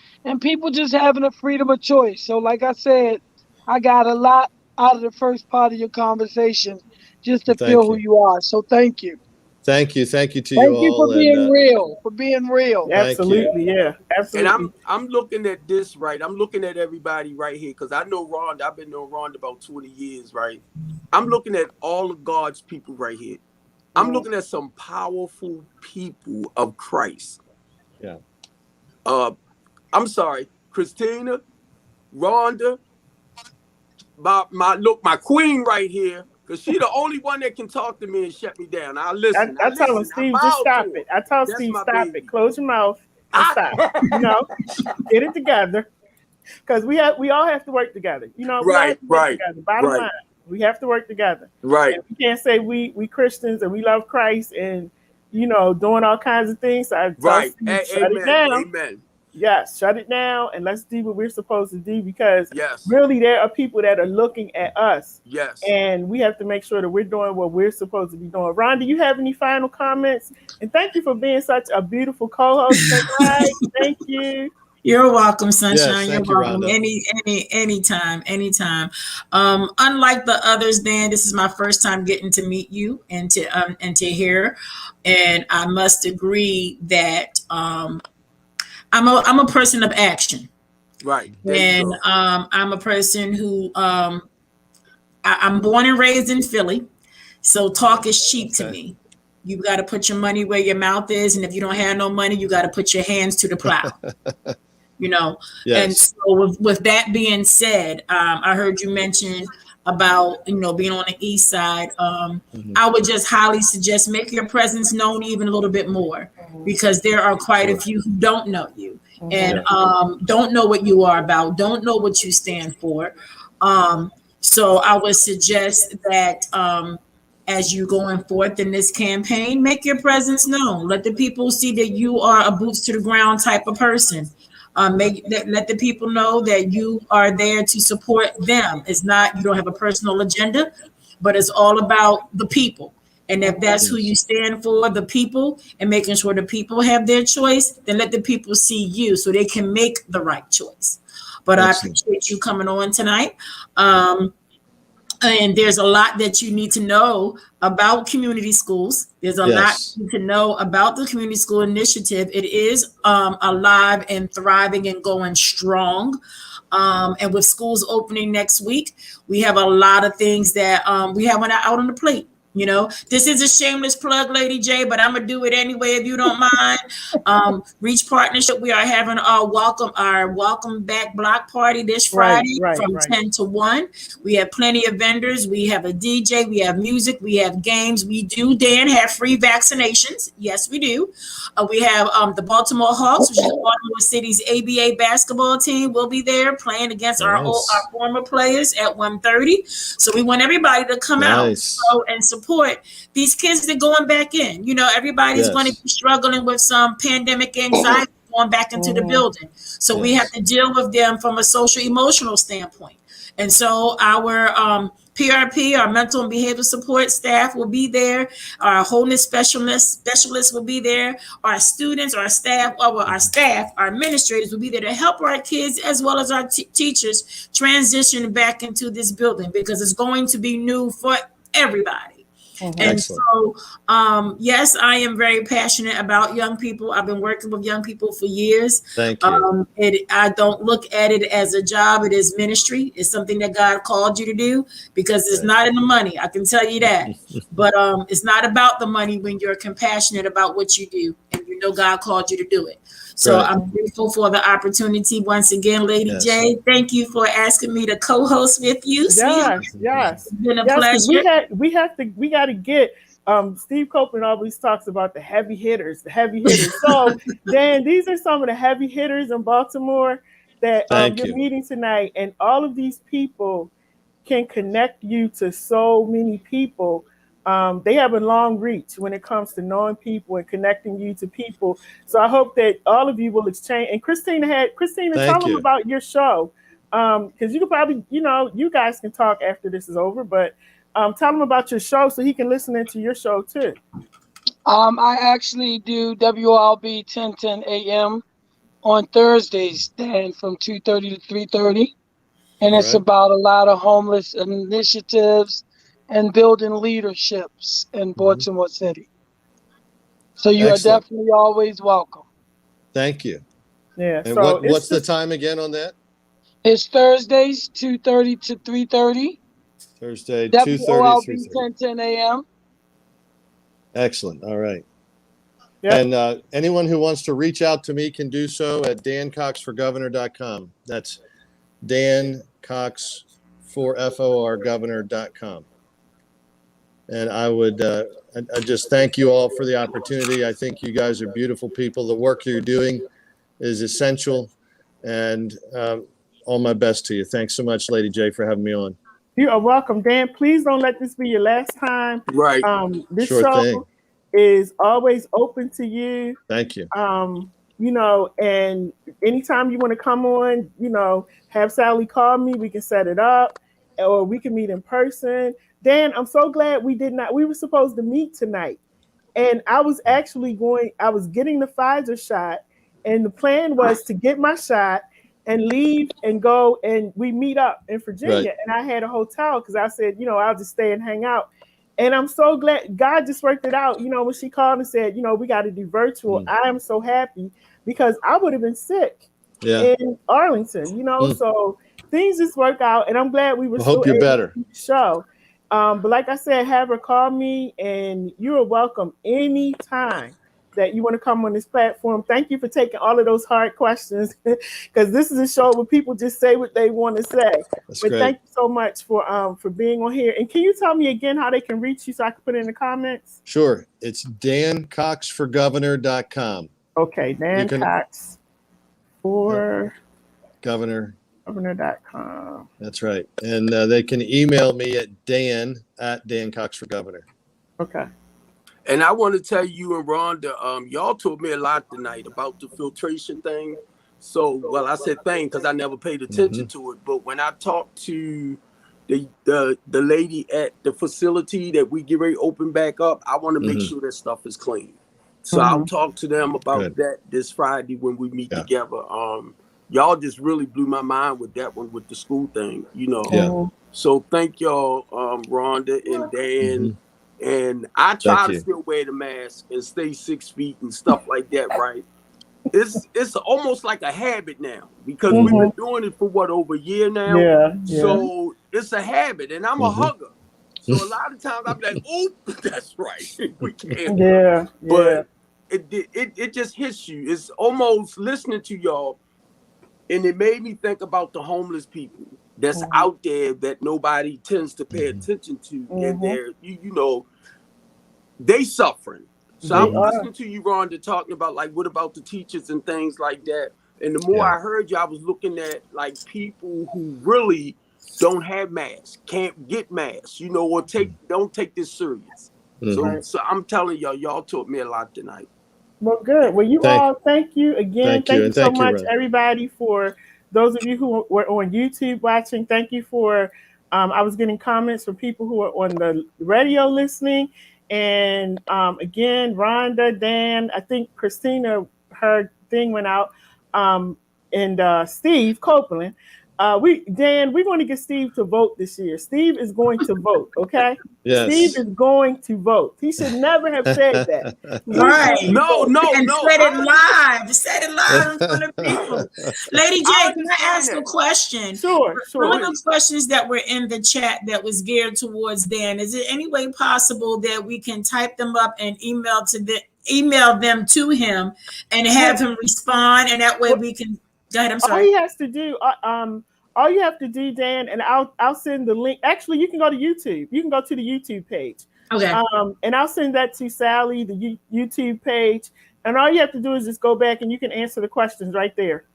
people just having a freedom of choice. So like I said, I got a lot out of the first part of your conversation just to feel who you are. So thank you. Thank you to you all. Thank you for being real. For being real. Absolutely, yeah, absolutely. And I'm looking at this, right? I'm looking at everybody right here, because I know Rhonda. I've been knowing Rhonda about 20 years, right? I'm looking at all of God's people right here. I'm looking at some powerful people of Christ. Yeah. I'm sorry, Christina, Rhonda, my queen right here. Because she's the only one that can talk to me and shut me down. I listen. I tell him, Steve, just stop it. I tell Steve, stop it. Close your mouth and stop. You know, get it together. Because we all have to work together. You know, we all have to work together. Bottom line, we have to work together. Right. And we can't say we Christians and we love Christ and, you know, doing all kinds of things. So I tell Steve, shut it down. Amen. Yes, shut it down and let's do what we're supposed to do, because Yes. really there are people that are looking at us, Yes. and we have to make sure that we're doing what we're supposed to be doing. Ron, do you have any final comments? And thank you for being such a beautiful co-host tonight. Thank you. You're welcome, Yes, Sunshine. You're thank you, welcome. Rhonda. Anytime, anytime. Unlike the others, Dan, this is my first time getting to meet you and to hear, and I must agree that I'm a person of action, Right. There you and go. I'm a person who I'm born and raised in Philly, so talk is cheap to Okay. me. You got to put your money where your mouth is, and if you don't have no money, you got to put your hands to the plow. You know, and Yes. so with that being said, I heard you mention about being on the east side. Mhm. I would just highly suggest make your presence known even a little bit more, because there are quite a Sure. few who don't know you and Yeah. don't know what you are about, don't know what you stand for. Um, so I would suggest that as you going forth in this campaign, make your presence known. Let the people see that you are a boots to the ground type of person. Let the people know that you are there to support them. It's not, you don't have a personal agenda, but it's all about the people. And if that's who you Yes. stand for, the people, and making sure the people have their choice, then let the people see you so they can make the right choice. But I Excellent. appreciate you coming on tonight. Um, and there's a lot that you need to know about community schools. There's a lot Yes. to know about the community school initiative. It is alive and thriving and going strong. And with schools opening next week, we have a lot of things that we have out on the plate. This is a shameless plug, Lady J, but I'm gonna do it anyway if you don't mind. Reach Partnership, we are having our welcome back block party this Right, Friday right, from right. 10 to 1. We have plenty of vendors. We have a DJ. We have music. We have games. We do, Dan, have free vaccinations. Yes, we do. We have the Baltimore Hawks, which is Baltimore City's ABA basketball team, will be there playing against our Nice. former players at 1:30. So we want everybody to come out Nice. and support these kids that are going back in. Everybody's going to Yes. be struggling with some pandemic anxiety going back into the Mhm. building. So we have Yes. to deal with them from a social emotional standpoint. And so our PRP, our mental and behavioral support staff will be there. Our wholeness specialists will be there. Our students, our staff, Mhm. our administrators will be there to help our kids as well as our teachers transition back into this building, because it's going to be new for everybody. And Excellent. so, yes, I am very passionate about young people. I've been working with young people for years. Thank you. I don't look at it as a job. It is ministry. It's something that God called you to do, because it's Right. not in the money. I can tell you that. But it's not about the money when you're compassionate about what you do and you know God called you to do it. So Right. I'm grateful for the opportunity once again, Lady Yes. J. Thank you for asking me to co-host with you, sweetheart. Yes, yes, It's been a yes. Because pleasure. we got to get. Steve Copeland always talks about the heavy hitters, the heavy hitters. So Dan, these are some of the heavy hitters in Baltimore that Thank you're you. meeting tonight, and all of these people can connect you to so many people. They have a long reach when it comes to knowing people and connecting you to people. So I hope that all of you will exchange. And Christina, tell Thank them you. about your show, because you could probably, you guys can talk after this is over, but tell them about your show so he can listen into your show too. I actually do WLB 1010 AM on Thursdays, then from 2:30 to 3:30, and All it's right. about a lot of homeless initiatives and building leaderships in Mhm. Baltimore City. So you are Excellent. definitely always welcome. Thank you. Yeah. And So it's what's the just time again on that? It's Thursdays, 2:30 to 3:30, Thursday, 2:30 to WOLB 3:30. 1010 AM. Excellent. All right. yep. And anyone who wants to reach out to me can do so at dancoxforgovernor.com. That's dancox4forgovernor.com. And I just thank you all for the opportunity. I think you guys are beautiful people. The work you're doing is essential, and all my best to you. Thanks so much, Lady J, for having me on. You are welcome, Dan. Please don't let this be your last time. Right. This Sure show thing. is always open to you. Thank you. Um, and anytime you want to come on, have Sally call me. We can set it up, or we can meet in person. Dan, I'm so glad we did not. We were supposed to meet tonight, and I was actually going. I was getting the Pfizer shot, and the plan was to get my shot and leave and go, and we meet up in Virginia. Right. And I had a hotel because I said, I'll just stay and hang out. And I'm so glad God just worked it out. When she called and said, we got to do virtual, I am so happy because I would have been sick in Arlington, so things just work out. And I'm glad we were still hope you're able better. to do the show. But like I said, have her call me, and you are welcome anytime that you want to come on this platform. Thank you for taking all of those hard questions because this is a show where people just say what they want to say. That's but great. Thank you so much for being on here. And can you tell me again how they can reach you so I can put it in the comments? Sure. It's dancoxforgovernor.com. Okay, Dan Cox for governor.com. That's right. And they can email me at dan@dancoxforgovernor. Okay. And I want to tell you and Rhonda, y'all told me a lot tonight about the filtration thing. So, well, I said thing because I never paid attention to it. But when I talked to the lady at the facility that we get ready to open back up, I want to make sure that stuff is clean. So I'll talk to them about that this Friday when we meet together. Y'all just really blew my mind with that one with the school thing, So thank y'all, Rhonda and Dan. And I try to still wear the mask and stay 6 feet and stuff like that, right? It's almost like a habit now because we've been doing it for over a year now. Yeah. So it's a habit, and I'm a hugger. So a lot of times I'm like, oh, that's right. We can't. Yeah. But it just hits you. It's almost listening to y'all. And it made me think about the homeless people that's out there that nobody tends to pay attention to. And they're, they suffering. So I'm listening to you, Rhonda, talking about like, what about the teachers and things like that. And the more I heard you, I was looking at like people who really don't have masks, can't get masks, or don't take this serious. So I'm telling y'all taught me a lot tonight. Well, good. Well, thank you again. Thank you so much, everybody, for those of you who were on YouTube watching. Thank you for, I was getting comments from people who are on the radio listening. And again, Rhonda, Dan, I think Christina, her thing went out, and Steve Copeland. Dan, we want to get Steve to vote this year. Steve is going to vote, okay? Yes. Steve is going to vote. He should never have said that. Right. No. Said it live. Said it live in front of people. Lady J, can I ask a question? Sure. One of the questions that were in the chat that was geared towards Dan, is it any way possible that we can type them up and email them to him and have him respond, and that way we can go ahead. I'm sorry. All he has to do, all you have to do, Dan, and I'll send the link. Actually, you can go to YouTube. You can go to the YouTube page. Okay. And I'll send that to Sally, the YouTube page. And all you have to do is just go back and you can answer the questions right there.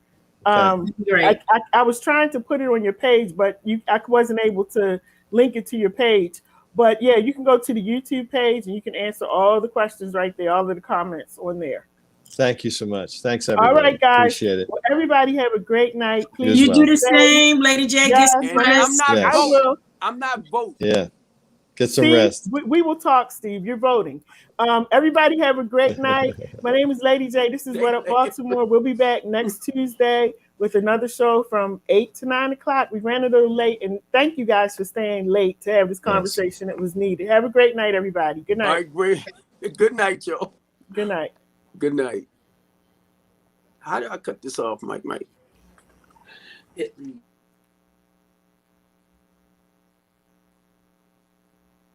Great. I was trying to put it on your page, but I wasn't able to link it to your page. But yeah, you can go to the YouTube page and you can answer all the questions right there, all of the comments on there. Thank you so much. Thanks, everybody. All right, guys. Appreciate it. Well, everybody have a great night. Please You do the same, Lady J. Yes. Get some rest. I'm not voting. Yeah. Get some Steve, rest. We will talk, Steve. You're voting. Everybody have a great night. My name is Lady J. This is What Up Baltimore. We'll be back next Tuesday with another show from 8 to 9 o'clock. We ran a little late, and thank you guys for staying late to have this conversation that was needed. Have a great night, everybody. Good night. All right, great. Good night, Joe. Good night. Good night. How do I cut this off, Mike?